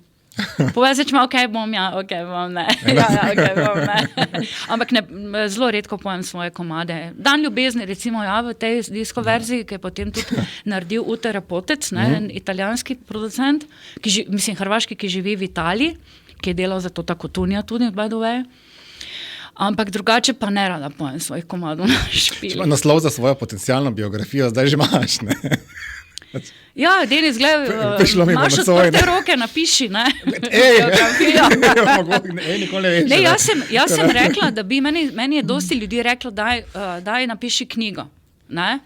[SPEAKER 1] Povedeš, ok, bom, ne. Ok, bom, ne. Ampak zelo redko pojem svoje komade. Dan ljubezni, recimo, v tej disko verziji, ki je potem tudi naredil Ute Rapotec, en italijanski producent, hrvaški, ki živi v Italiji, ki je delal za to tako Tunija tudi, by the way. Ampak drugače pa ne rada pojem svojih komadov na špili.
[SPEAKER 2] Naslov za svojo potencialno biografijo zdaj že imaš, ne?
[SPEAKER 1] Ja, Denis, gledaj, imaš odprte roke, napiši, ne?
[SPEAKER 2] Nikoli ne veš.
[SPEAKER 1] Ne, jaz sem rekla, da bi, meni je dosti ljudi reklo, daj napiši knjigo, ne?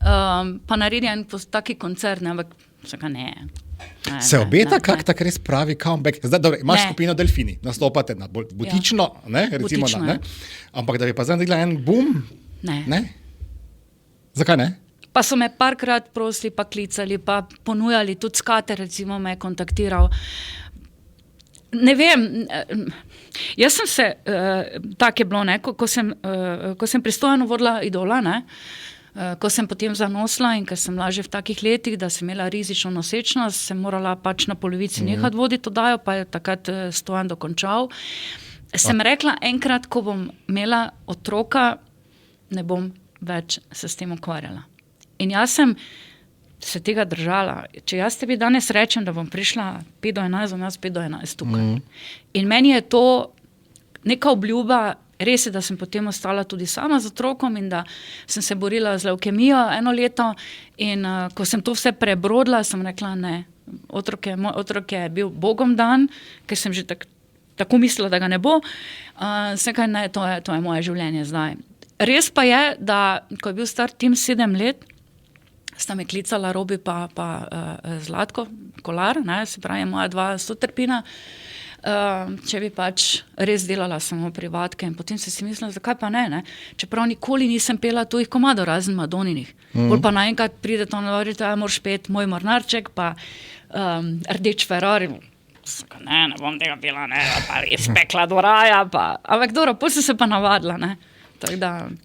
[SPEAKER 1] Pa naredi en taki koncert, ne, ampak vsega ne.
[SPEAKER 2] Se obeta tak res pravi comeback? Zdaj, dobro, imaš skupino Delfini, nastopate na bolj butično, ne, recimo,
[SPEAKER 1] butično,
[SPEAKER 2] ne? Ampak da bi pa zdaj naredila en boom? Ne? Zakaj ne?
[SPEAKER 1] Pa so me parkrat prosili, pa klicali, pa ponujali, tudi Skate, recimo, me je kontaktiral. Ne vem, jaz sem se, tak je bilo, ne, ko sem pristojno vodila Idola, ne, ko sem potem zanosila in ker sem bila že v takih letih, da sem imela rizično nosečnost, sem morala pač na polovici nehati voditi oddajo, pa je takrat Stojan dokončal. Sem rekla, enkrat, ko bom imela otroka, ne bom več se s tem ukvarjala. In jaz sem se tega držala. Če jaz tebi danes rečem, da bom prišla 5 do 11, bom jaz 5 do 11 tukaj. In meni je to neka obljuba. Res je, da sem potem ostala tudi sama z otrokom in da sem se borila z levkemijo 1 leto in ko sem to vse prebrodila, sem rekla, ne, moj otrok je bil Bogom dan, ker sem že tako mislila, da ga ne bo. Vsekaj ne, to je moje življenje zdaj. Res pa je, da ko je bil star Tim 7 let, sta me klicala Robi pa Zlatko Kolar, ne, se pravi moja 2 sotrpina, če bi pač res delala samo privatke in potem sem si mislila, zakaj pa ne? Čeprav nikoli nisem pela tujih komadov, razen Madoninih. Bolj pa naenkrat pride to, da moraš peti Moj mornarček, pa Rdeč Ferrari. Ne bom tega pela, ne, pa res pekla do raja, pa. Ampak dobro, potem sem se pa navadila, ne.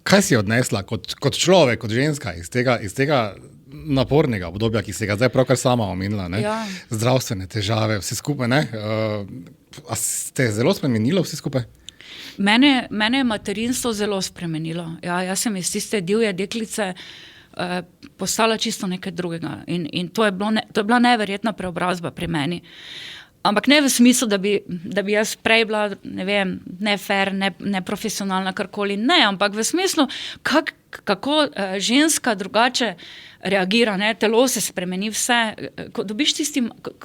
[SPEAKER 2] Kaj si odnesla kot človek, kot ženska iz tega napornega obdobja, ki se ga zdaj pravkar sama omenila, ne? Ja. Zdravstvene težave, vse skupaj, ne? A ste zelo spremenilo vse skupaj?
[SPEAKER 1] Mene je materinstvo zelo spremenilo. Ja, jaz sem iz tiste divje deklice postala čisto nekaj drugega in to je bila neverjetna preobrazba pri meni. Ampak ne v smislu, da bi jaz prej bila, ne vem, ne fair, ne profesionalna, karkoli, ne, ampak v smislu, kako ženska drugače reagira, ne, telo se spremeni vse. Ko dobiš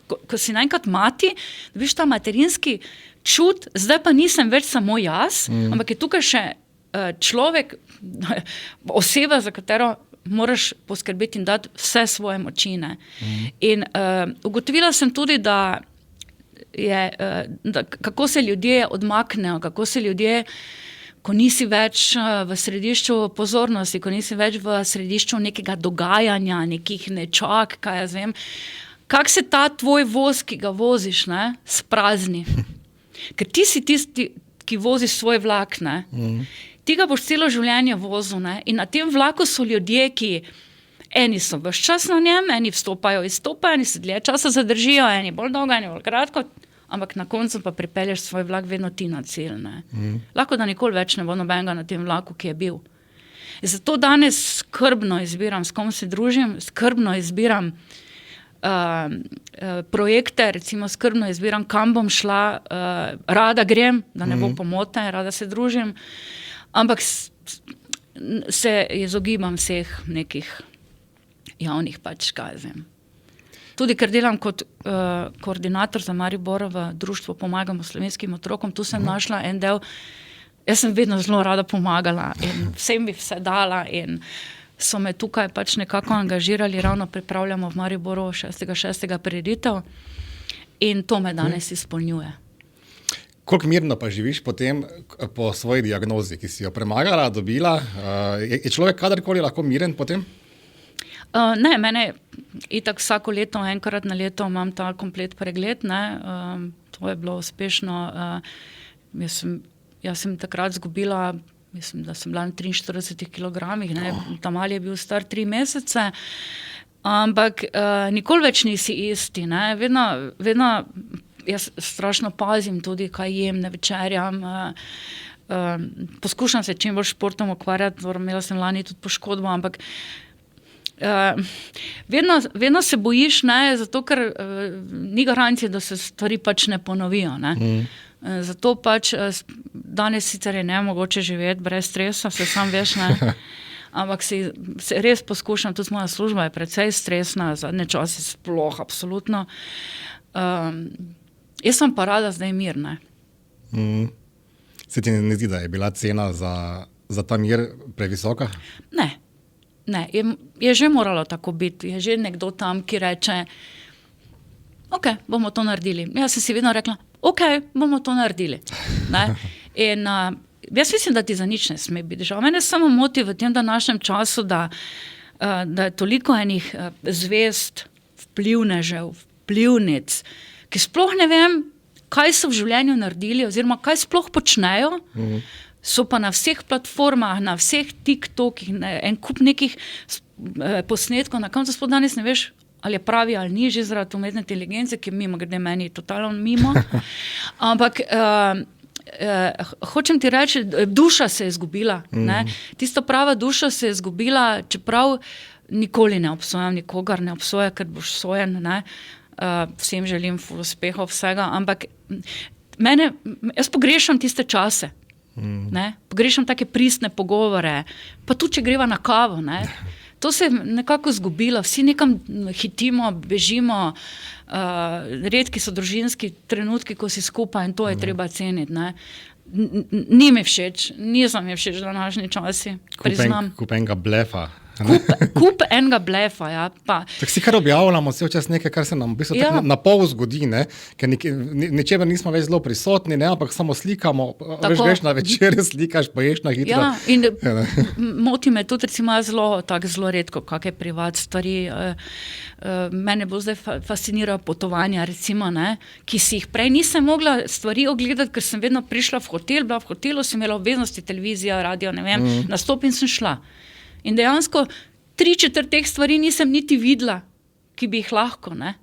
[SPEAKER 1] ko si naenkrat mati, dobiš ta materinski čut, zdaj pa nisem več samo jaz, ampak je tukaj še človek, oseba, za katero moraš poskrbeti in dati vse svoje moči, ne. In ugotovila sem tudi, da kako se ljudje odmaknejo, kako se ljudje ko nisi več v središču pozornosti, ko nisi več v središču nekega dogajanja, nekih nečak, kaj jaz vem, kako se ta tvoj voz, ki ga voziš, ne, sprazni. Ker ti si tisti, ki voziš svoj vlak, ne. Ti ga boš celo življenje vozil, ne, in na tem vlaku so ljudje, ki eni so ves čas na njem, eni vstopajo, izstopajo, eni se dlje časa zadržijo, eni bolj dolgo, eni bolj kratko, ampak na koncu pa pripelješ svoj vlak vedno ti na cilj. Ne. Lahko da nikoli več ne bo nobenega na tem vlaku, ki je bil. Zato danes skrbno izbiram, s kom se družim, skrbno izbiram projekte, recimo skrbno izbiram, kam bom šla, rada grem, da ne bo pomote, rada se družim, ampak se izogibam vseh nekih javnih pač, kaj vem. Tudi ker delam kot koordinator za Maribor v društvu Pomagamo slovenskim otrokom, tu sem našla en del, jaz sem vedno zelo rada pomagala in vsem bi vse dala in so me tukaj pač nekako angažirali, ravno pripravljamo v Mariboru 6.6. prireditev in to me danes izpolnjuje.
[SPEAKER 2] Koliko mirno pa živiš potem po svoji diagnozi, ki si jo premagala, dobila? Je človek kadarkoli lahko miren potem?
[SPEAKER 1] Ne, mene itak vsako leto, enkrat na leto imam ta komplet pregled, ne, to je bilo uspešno. Jaz sem takrat zgubila, mislim, da sem bila na 43 kilogramih, ne, tam ali je bil star 3 mesece, ampak nikoli več nisi isti, ne, vedno jaz strašno pazim tudi, kaj jem, ne večerjam, poskušam se čim bolj športom ukvarjati, imela sem lani tudi poškodbo, ampak vedno se bojiš, ne, zato ker ni garancije, da se stvari pač ne ponovijo. Ne. Zato pač danes sicer je nemogoče živeti brez stresa, se sam veš, ne, ampak se res poskušam, tudi moja služba je precej stresna, zadnje čase sploh, absolutno. Jaz sem pa rada zdaj mir, ne.
[SPEAKER 2] Se ti ne zdi, da je bila cena za ta mir previsoka?
[SPEAKER 1] Ne, je že moralo tako biti. Je že nekdo tam, ki reče, ok, bomo to naredili. Jaz sem si vedno rekla, ok, bomo to naredili. Ne? In jaz mislim, da ti za nič ne sme biti žal. Mene samo moti v tem današnjem času, da je toliko enih zvezd, vplivnežev, vplivnic, ki sploh ne vem, kaj so v življenju naredili oziroma kaj sploh počnejo, so pa na vseh platformah, na vseh TikTokih, en kup nekih posnetkov, na koncu sploh danes ne veš, ali je pravi ali ni, že zaradi umetne inteligence, ki mimo grede meni totalno mimo. Ampak hočem ti reči, duša se je izgubila. Ne? Tista prava duša se je izgubila, čeprav nikoli ne obsojam nikogar, ne obsoja, ker boš sojen, ne? Vsem želim ful uspehov vsega, ampak jaz pogrešam tiste čase. Ne? Pogrešam take pristne pogovore, pa tudi, če greva na kavo. Ne? To se je nekako izgubilo, vsi nekam hitimo, bežimo, redki so družinski trenutki, ko si skupaj in to je treba ceniti. Ne? Ni mi všeč, nisem mi všeč današnji časi, priznam.
[SPEAKER 2] Kup enega blefa.
[SPEAKER 1] Kup enega blefa, ja.
[SPEAKER 2] Tako si kar objavljamo vse včas nekaj, kar se nam v bistvu na pol zgodi, ne? Ker ničemer nismo več zelo prisotni, ne? Ampak samo slikamo, veš na večer, slikaš, poješ na hitro.
[SPEAKER 1] Ja, in moti me tudi, recimo, zelo redko, kakšne privat stvari. Mene bo zdaj fascinirajo potovanja, recimo, ne? Ki si jih prej nisem mogla stvari ogledati, ker sem vedno prišla v hotel, bila v hotelu, sem imela obveznosti, televizija, radio, ne vem, nastop in sem šla. In dejansko 3/4 teh stvari nisem niti videla, ki bi jih lahko, ne.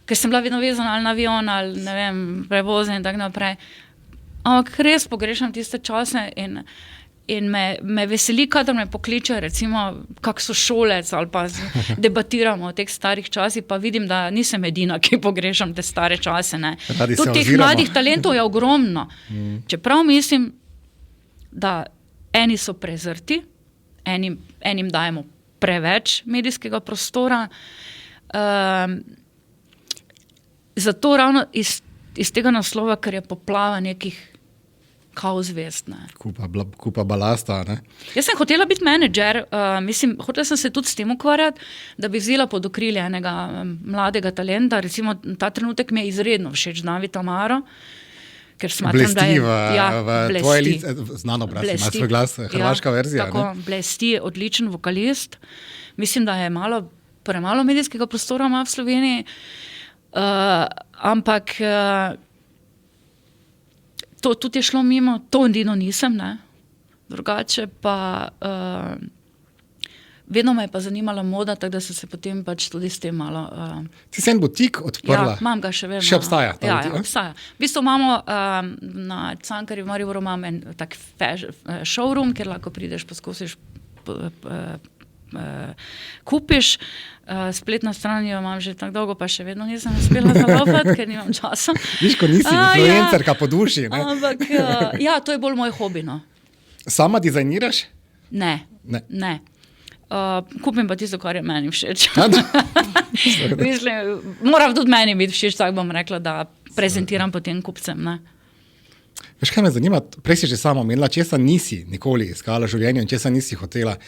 [SPEAKER 1] Ker sem bila vedno vezana ali na avion, ali ne vem, prevoze in tako naprej. Ampak res pogrešam tiste čase in me veseli, kadar me pokličejo, recimo, kak so šolec ali pa debatiramo o teh starih časih, pa vidim, da nisem edina, ki pogrešam te stare čase, ne. Tudi teh mladih talentov je ogromno. Čeprav mislim, da eni so prezrti, enim dajemo preveč medijskega prostora. Zato ravno iz tega naslova, ker je poplava nekih kao zvezd.
[SPEAKER 2] Kupa balasta, ne?
[SPEAKER 1] Jaz sem hotela biti menedžer, hotela sem se tudi s tem ukvarjati, da bi vzela pod okrilje enega mladega talenta. Recimo, ta trenutek mi je izredno všeč David Amaro, ker smatram, da je
[SPEAKER 2] v tvoje lice, znano obraz, ima svoj glas, hrvaška verzija.
[SPEAKER 1] Tako, blesti, odličen vokalist. Mislim, da je premalo medijskega prostora ima v Sloveniji, ampak to tudi je šlo mimo, to edino nisem, ne. Drugače pa vedno me je pa zanimala moda, tako da sem se potem pač tudi s tem malo...
[SPEAKER 2] Ti si en butik odprla?
[SPEAKER 1] Ja, imam ga še vedno.
[SPEAKER 2] Še obstaja?
[SPEAKER 1] Ja, obstaja. V bistvu imamo na Cankarju v Mariboru imam en tak showroom, kjer lahko prideš, poskusiš, kupiš. Spletno stran jo imam že tako dolgo, pa še vedno nisem uspela zalovati, ker nimam časa.
[SPEAKER 2] Viš, ko nisi influencerka po duši, ne?
[SPEAKER 1] Ampak, to je bolj moj hobi, no.
[SPEAKER 2] Sama dizajniraš?
[SPEAKER 1] Ne. Kupim pa tisto, kar je meni všeč. Mislim, mora tudi meni biti všeč, tako bom rekla, da prezentiram potem kupcem, ne.
[SPEAKER 2] Veš, kaj me zanima, prej si že sama omenila, česa nisi nikoli iskala v življenju in česa nisi hotela.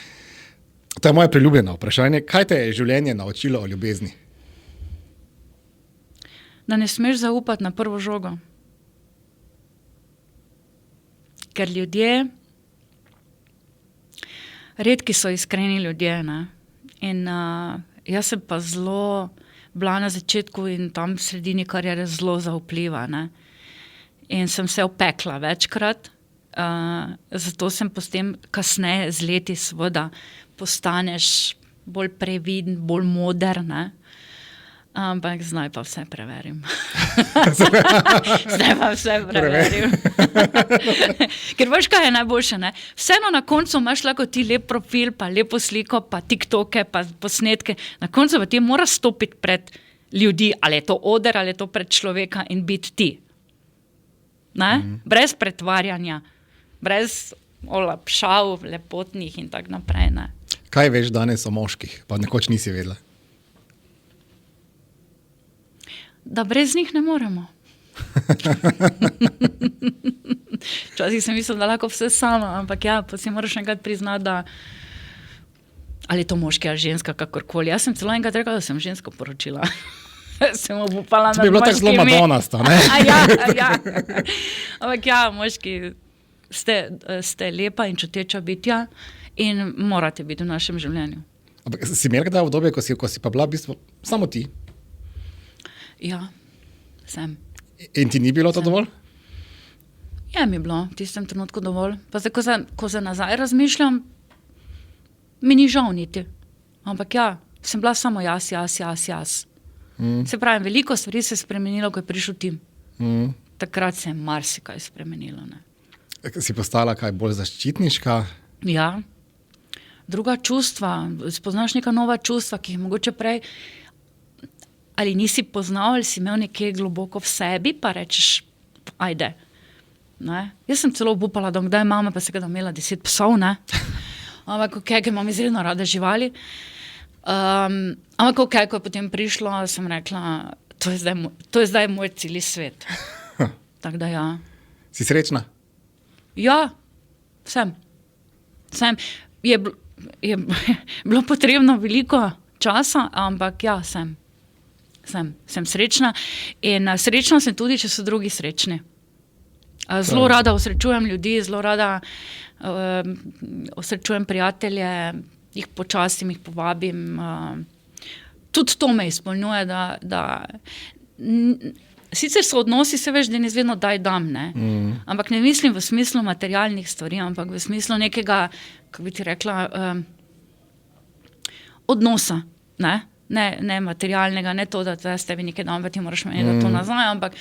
[SPEAKER 2] To je moje priljubljeno vprašanje. Kaj te je življenje naučilo o ljubezni?
[SPEAKER 1] Da ne smeš zaupati na prvo žogo. Ker ljudje, redki so iskreni ljudje, ne. In jaz sem pa zelo bila na začetku in tam v sredini kariere zelo zaupljiva, ne. In sem se opekla večkrat, zato sem potem kasneje z leti seveda postaneš bolj previden, bolj moder, ne. Ampak zdaj pa vse preverim. Zdaj pa vse preverim. Ker veš, kaj je najboljše, ne? Vseeno na koncu imaš lahko ti lep profil, pa lepo sliko, pa TikToke, pa posnetke. Na koncu pa ti moraš stopiti pred ljudi, ali je to oder, ali je to pred človeka in biti ti. Ne? Brez pretvarjanja, brez olapšav, lepotnih in tak naprej, ne.
[SPEAKER 2] Kaj veš danes o moških, pa nekoč nisi vedela?
[SPEAKER 1] Da brez njih ne moremo. Včasih sem mislila, da lahko vse sama, ampak pa si moraš enkrat priznati, da ali je to moški ali ženska, kakorkoli. Jaz sem celo enkrat rekla, da sem žensko poročila. Sem obupala nad moškimi.
[SPEAKER 2] To bi bilo tako zelo madonasta, ne?
[SPEAKER 1] Ja. Ampak moški ste lepa in čuteča bitja in morate biti v našem življenju.
[SPEAKER 2] Ampak si imela kdaj obdobje, ko si pa bila v bistvu samo ti?
[SPEAKER 1] Ja, sem.
[SPEAKER 2] In ti ni bilo to dovolj?
[SPEAKER 1] Ja, mi je bilo v tistem trenutku dovolj. Pa zdaj, ko se nazaj razmišljam, mi ni žal niti. Ampak sem bila samo jaz. Se pravi, veliko stvari se je spremenilo, ko je prišel tim. Takrat se je marsikaj spremenilo, ne.
[SPEAKER 2] Si postala kaj bolj zaščitniška?
[SPEAKER 1] Ja. Druga čustva, spoznaš neka nova čustva, ki jih mogoče prej ali nisi poznal, ali si imel nekje globoko v sebi, pa rečeš, ajde. Ne? Jaz sem celo obupala, da kdaj mama, pa se ga imela 10 psov, ne. Ampak ker imam izredno rada živali. Ampak ko je potem prišlo, sem rekla, to je zdaj moj celi svet. Tako da
[SPEAKER 2] Si srečna?
[SPEAKER 1] Ja, sem. Je bilo potrebno veliko časa, ampak sem srečna in srečna sem tudi, če so drugi srečni. Zelo rada osrečujem ljudi, zelo rada osrečujem prijatelje, jih počasim, jih povabim. Tudi to me izpolnjuje, da sicer so odnosi, se veš, da ne vedno daj dam, ne? Ampak ne mislim v smislu materialnih stvari, ampak v smislu nekega, kako bi ti rekla, odnosa, ne? Ne materialnega, ne to, da s tebi nekaj dam, pa ti moraš meni da to nazaj, ampak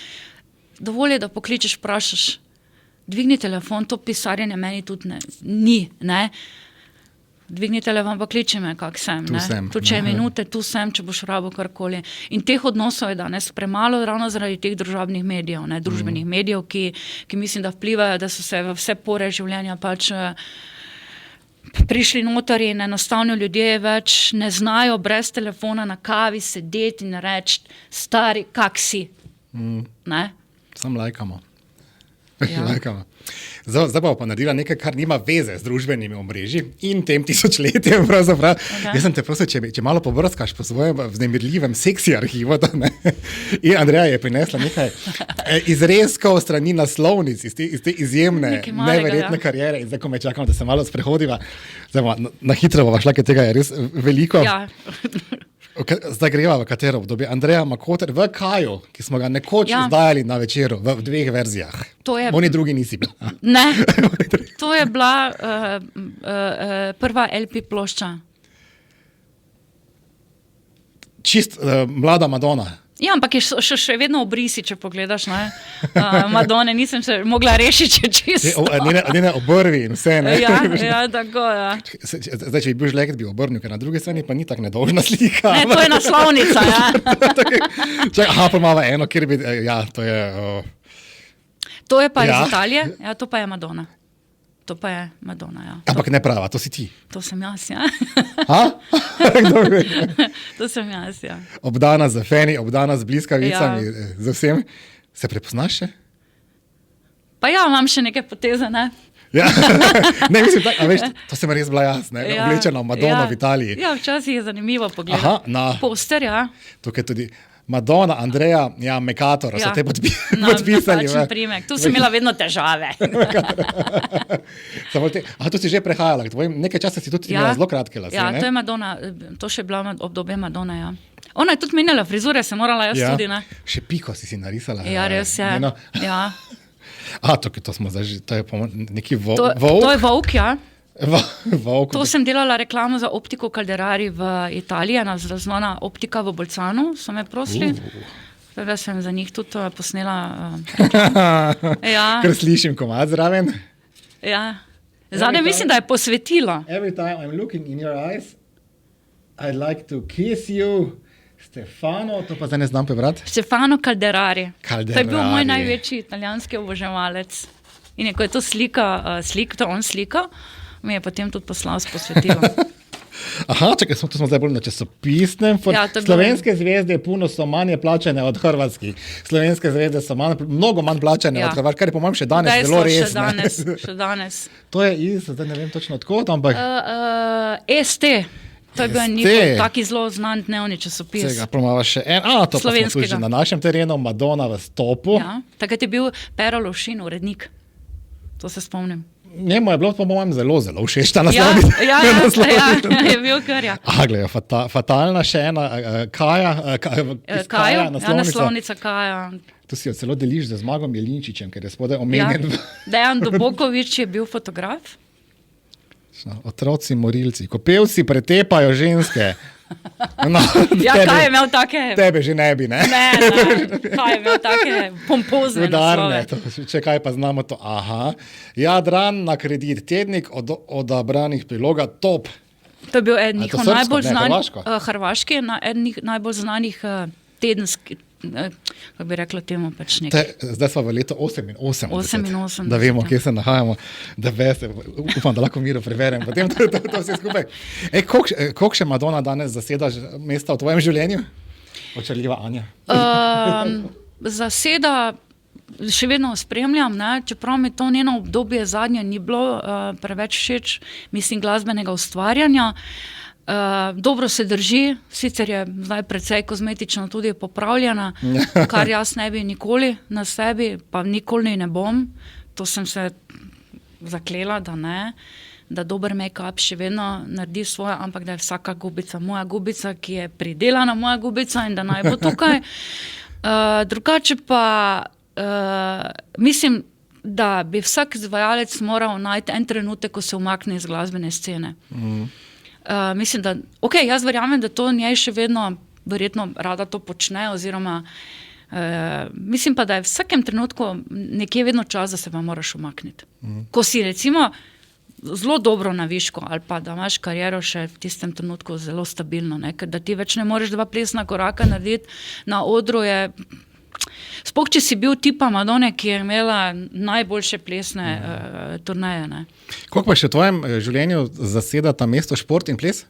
[SPEAKER 1] dovolj je, da pokličeš, vprašaš, dvigni telefon, to pisarjenje meni tudi ni, ne? Dvigni telefon, pa kliči me, kak sem, ne? Tu če je minute, tu sem, če boš rabo karkoli. In teh odnosov je danes premalo, ravno zaradi teh družabnih medijev, ne? Družbenih medijev, ki mislim, da vplivajo, da so se v vse pore življenja pač prišli noter in enostavno ljudje več ne znajo brez telefona na kavi sedeti in reči, stari, kak si? Ne?
[SPEAKER 2] Sam lajkamo. Ja. Zdaj pa naredila nekaj, kar nima veze z družbenimi omrežji in tem tisočletjem. Okay. Jaz sem te prosil, če malo pobrskaš po svojem vznemirljivem seksi arhivu. In Andreja je prinesla nekaj izrezkov strani naslovnic iz te izjemne, neverjetne kariere. In zdaj, ko me čakamo, da se malo sprehodiva, na hitro bova šla, ker tega je res veliko.
[SPEAKER 1] Ja.
[SPEAKER 2] Zdaj greva v katero obdobje. Andreja Makoter v Kaju, ki smo ga nekoč izdajali na Večeru v 2 verzijah. Oni drugi nisi bila.
[SPEAKER 1] Ne, to je bila prva LP plošča.
[SPEAKER 2] Čist mlada Madonna.
[SPEAKER 1] Ja, ampak je še vedno obrisi, če pogledaš, ne? Madone nisem se mogla rešiti, če čisto.
[SPEAKER 2] Njene obrvi in vse, ne?
[SPEAKER 1] Ja, tako, ja.
[SPEAKER 2] Zdaj, če bi bil žleket, bi obrnil, ker na drugi strani pa ni tak nedolžna slika.
[SPEAKER 1] Ne, to je naslovnica, ja.
[SPEAKER 2] Čakaj, pa imamo eno, kjer bi, ja, to je...
[SPEAKER 1] To je pa iz Italije, ja, to pa je Madonna. To pa je Madonna, ja.
[SPEAKER 2] Ampak ne prava, to si ti.
[SPEAKER 1] To sem jaz, ja. To sem jaz, ja.
[SPEAKER 2] Obdana z feni, obdana z bliskavicami, z vsem. Se prepoznaš še?
[SPEAKER 1] Pa ja, imam še neke poteze, ne?
[SPEAKER 2] Ja, ne, mislim, tak, a veš, to sem res bila jaz, ne? Oblečena v Madonna v Italiji.
[SPEAKER 1] Ja, včasih je zanimivo pogledati. Poster, ja.
[SPEAKER 2] Tukaj tudi Madonna, Andreja, ja, Mekator, so te podpisali.
[SPEAKER 1] Napačen primek, tu sem imela vedno težave.
[SPEAKER 2] To si že prehajala, nekaj časa si tudi imela zelo kratke lase,
[SPEAKER 1] ne? Ja, to je Madonna, to še je bila obdobje Madonna, ja. Ona je tudi menjala frizure, se morala jaz tudi, ne?
[SPEAKER 2] Še piko si narisala.
[SPEAKER 1] Ja, res je, ja.
[SPEAKER 2] To smo zdaj, to je neki volk.
[SPEAKER 1] To je volk, ja.
[SPEAKER 2] To
[SPEAKER 1] sem delala reklamo za Optiko Calderari v Italiji, razvona Optika v Bolcanu, so me prosili. Tega sem za njih tudi posnela.
[SPEAKER 2] Ker slišim komad zraven.
[SPEAKER 1] Ja. Zadnje mislim, da je posvetila.
[SPEAKER 2] Every time I'm looking in your eyes, I'd like to kiss you. Stefano, to pa zdaj ne znam prebrati.
[SPEAKER 1] Stefano Calderari. To je bil moj največji italijanski oboževalec. In ko je to on slika, mi je potem tudi poslal s posvetilo.
[SPEAKER 2] Čakaj, to smo zdaj bolj na časopisnem. Slovenske zvezde so manje plačane od hrvatskih. Slovenske zvezde so mnogo manj plačane od hrvatskih, kar je po mojem še danes zelo resno.
[SPEAKER 1] Še danes.
[SPEAKER 2] To je zdaj ne vem točno odkot, ampak...
[SPEAKER 1] ST. To je bil njihov taki zelo znan dnevni časopis.
[SPEAKER 2] Sega, promava še en. To pa smo tudi že na našem terenu, Madonna v stopu.
[SPEAKER 1] Ja, takrat je bil Pero Lovšin, urednik. To se spomnim.
[SPEAKER 2] Njemu je bilo po mojem zelo všeč ta naslovnica.
[SPEAKER 1] Ja, je bil kar, ja.
[SPEAKER 2] Glej, fatalna še ena, Kaja,
[SPEAKER 1] naslovnica Kaja.
[SPEAKER 2] Tu si jo celo deliš z Zmagom Jelinčičem, ker je spodaj omenjen.
[SPEAKER 1] Dejan Dobokovič je bil fotograf.
[SPEAKER 2] Otroci morilci, ko pevci pretepajo ženske.
[SPEAKER 1] Kaj je imel take?
[SPEAKER 2] Tebe že ne bi, ne?
[SPEAKER 1] Ne, kaj je imel take pompozne
[SPEAKER 2] naslove. Če kaj pa znamo to, Jadran na kredit, tednik odabranih priloga, top.
[SPEAKER 1] To je bil eden njihov najbolj znanih, hrvaški, eden najbolj znanih tedenskih, kako bi rekla temu, pač nekaj.
[SPEAKER 2] Zdaj smo v letu 88. Da
[SPEAKER 1] 88.
[SPEAKER 2] vemo, kje se nahajamo, da veste, upam, da lahko miro preverjam. Potem to vse skupaj. Koliko še Madonna danes zaseda mesta v tvojem življenju? Očarljiva Anja.
[SPEAKER 1] Zaseda, še vedno spremljam, ne? Čeprav mi to njeno obdobje zadnje ni bilo preveč všeč, mislim, glasbenega ustvarjanja. Dobro se drži, sicer je zdaj precej kozmetično tudi popravljena, kar jaz ne bi nikoli na sebi, pa nikoli ne bom. To sem se zaklela, da ne, da dober make-up še vedno naredi svoje, ampak da je vsaka gubica moja gubica, ki je pridelana moja gubica in da naj bo tukaj. Drugače pa mislim, da bi vsak izvajalec moral najti en trenutek, ko se umakne iz glasbene scene. Mislim, da, jaz verjamem, da to njej še vedno verjetno rada to počne, oziroma mislim pa, da je v vsakem trenutku nekje vedno čas, da se pa moraš umakniti. Ko si recimo zelo dobro na višku ali pa da imaš kariero še v tistem trenutku zelo stabilno, ne? Ker da ti več ne moreš 2 plesna koraka narediti na odru je... Sploh, če si bil tipa Madone, ki je imela najboljše plesne turneje. Ne?
[SPEAKER 2] Koliko pa še v tvojem življenju zaseda ta mesto šport in ples?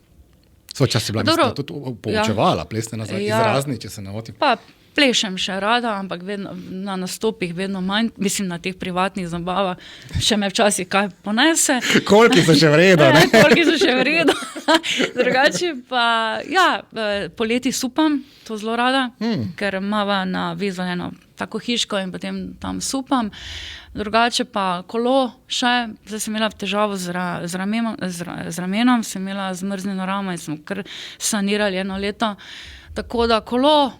[SPEAKER 2] Sočas si bila,
[SPEAKER 1] Dobro,
[SPEAKER 2] mislim, tudi poučevala, plesne nazaj, izrazni, če se ne motim.
[SPEAKER 1] Pa plešem še rada, ampak vedno, na nastopih vedno manj, mislim na teh privatnih zabavah, še me včasih kaj ponese.
[SPEAKER 2] Koliki so še v redu, ne?
[SPEAKER 1] Koliki so še v redu. Drugače pa, poleti supam, to zelo rada, ker imava na Vizu eno tako hiško in potem tam supam. Drugače pa kolo še, zdaj sem imela težavo z ramenom, sem imela zmrznjeno ramo in smo kar sanirali 1 leto. Tako da kolo,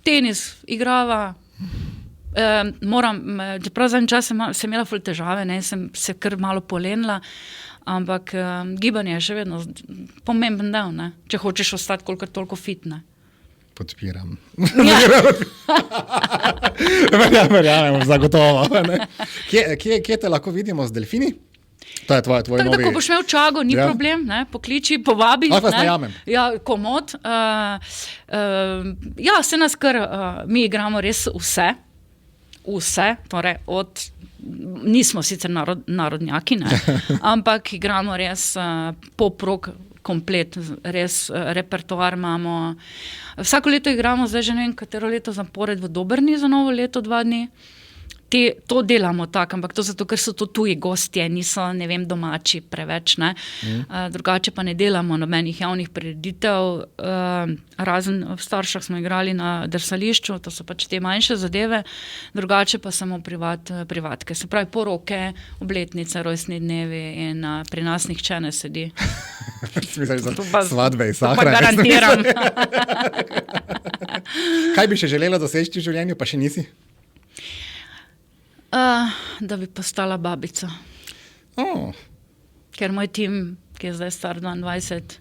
[SPEAKER 1] tenis igrava, čeprav zadnji čas sem imela ful težave, ne, sem se kar malo polenila, ampak gibanje je še vedno pomemben del, ne, če hočeš ostati kolikor toliko fit, ne.
[SPEAKER 2] Podpiram. Verjamem, zagotovo. Ne? Kje te lahko vidimo z delfini? To je tvoj novi...
[SPEAKER 1] Tako, ko boš imel čago, ni problem, ne? Pokliči, povabi.
[SPEAKER 2] Lahko vas najamem.
[SPEAKER 1] Ja, komod. Se nas kar, mi igramo res vse, torej nismo sicer narodnjaki, ne? Ampak igramo res pop-rock komplet, res repertoar imamo. Vsako leto igramo, zdaj že ne vem, katero leto zapored v Dobrni za novo leto, 2 dni. To delamo tako, ampak to zato, ker so to tuji gostje, niso, ne vem, domači preveč, ne. Drugače pa ne delamo nobenih javnih prireditev, razen v Staršah smo igrali na drsališču, to so pač te manjše zadeve, drugače pa samo privatke, se pravi poroke, obletnice, rojstni dnevi in pri nas nihče ne sedi.
[SPEAKER 2] Smisel za svadbe in sahre.
[SPEAKER 1] To pa garantiram.
[SPEAKER 2] Kaj bi še želela doseči v življenju, pa še nisi?
[SPEAKER 1] Da bi postala babica. Ker moj tim, ki je zdaj star 22,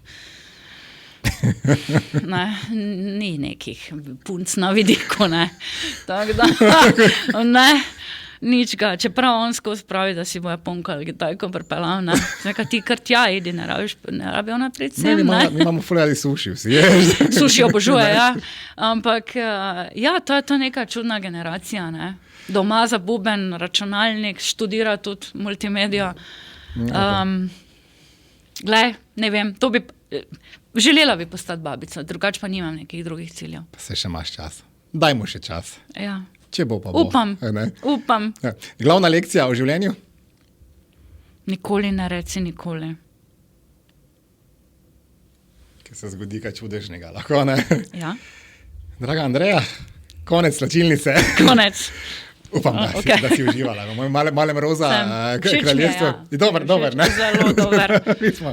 [SPEAKER 1] ni nekih punc na vidiku, ne. Tako da, ne, nič ga. Čeprav on skozi pravi, da si bo Japonka ali Kitajko pripeljal, ne. Neka ti kar tja idi, ne rabi ona predvsem, ne.
[SPEAKER 2] Mi imamo ful ali suši vsi.
[SPEAKER 1] Suši obožuje, ja. Ampak, to je to neka čudna generacija, ne. Doma za buben, računalnik, študira tudi multimedijo. Glej, ne vem, želela bi postati babica, drugače pa nimam nekih drugih ciljev.
[SPEAKER 2] Pa se še imaš čas. Daj mu še čas.
[SPEAKER 1] Ja.
[SPEAKER 2] Če bo pa bo.
[SPEAKER 1] Upam.
[SPEAKER 2] Ja. Glavna lekcija o življenju?
[SPEAKER 1] Nikoli ne reci nikoli.
[SPEAKER 2] Kaj se zgodi kaj čudežnega, lahko, ne?
[SPEAKER 1] Ja.
[SPEAKER 2] Draga Andreja, konec slačilnice.
[SPEAKER 1] Konec.
[SPEAKER 2] Upam, da si uživala v mojem malem roza kraljestvu.
[SPEAKER 1] Ja.
[SPEAKER 2] Dober, ne?
[SPEAKER 1] Zelo dober.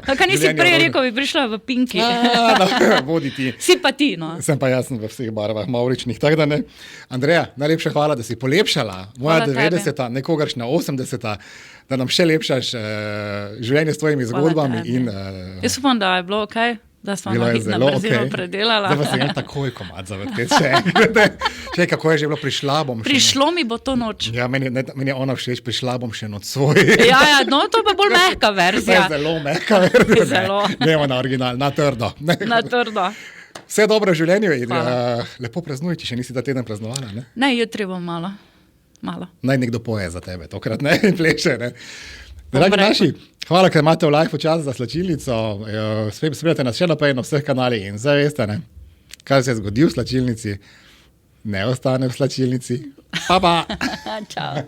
[SPEAKER 1] Kaj nisi prej rekel, bi prišla v pinki.
[SPEAKER 2] Vodi ti.
[SPEAKER 1] Si pa ti, no.
[SPEAKER 2] Sem pa jasno v vseh barvah mavričnih, tako da ne. Andreja, najlepša hvala, da si polepšala moja 90-ta, nekogaršnja 80-ta, da nam še lepšaš življenje s tvojimi zgodbami.
[SPEAKER 1] Jaz upam, da je bilo okej. Da smo na brzino predelala.
[SPEAKER 2] Zdaj pa se takoj komad zavrteti. Še kako je že bilo,
[SPEAKER 1] prišlo mi bo to noč.
[SPEAKER 2] Ja, meni je ona všeč, prišla bom še noč svoj.
[SPEAKER 1] Ja, no, to pa bolj mehka verzija.
[SPEAKER 2] Zelo mehka verzija. Nemo na original, na trdo.
[SPEAKER 1] Na trdo.
[SPEAKER 2] Vse dobro v življenju in lepo praznuj, če še nisi ta teden praznovala. Ne,
[SPEAKER 1] jutri bom malo.
[SPEAKER 2] Naj nekdo poje za tebe, tokrat ne, in pleše, ne. Dragi naši, hvala, ker imate v live čas za slačilnico. Spremljate nas še naprej na vseh kanalih in zdaj veste, ne, kaj se zgodi v slačilnici, ne ostane v slačilnici. Pa.
[SPEAKER 1] Čau.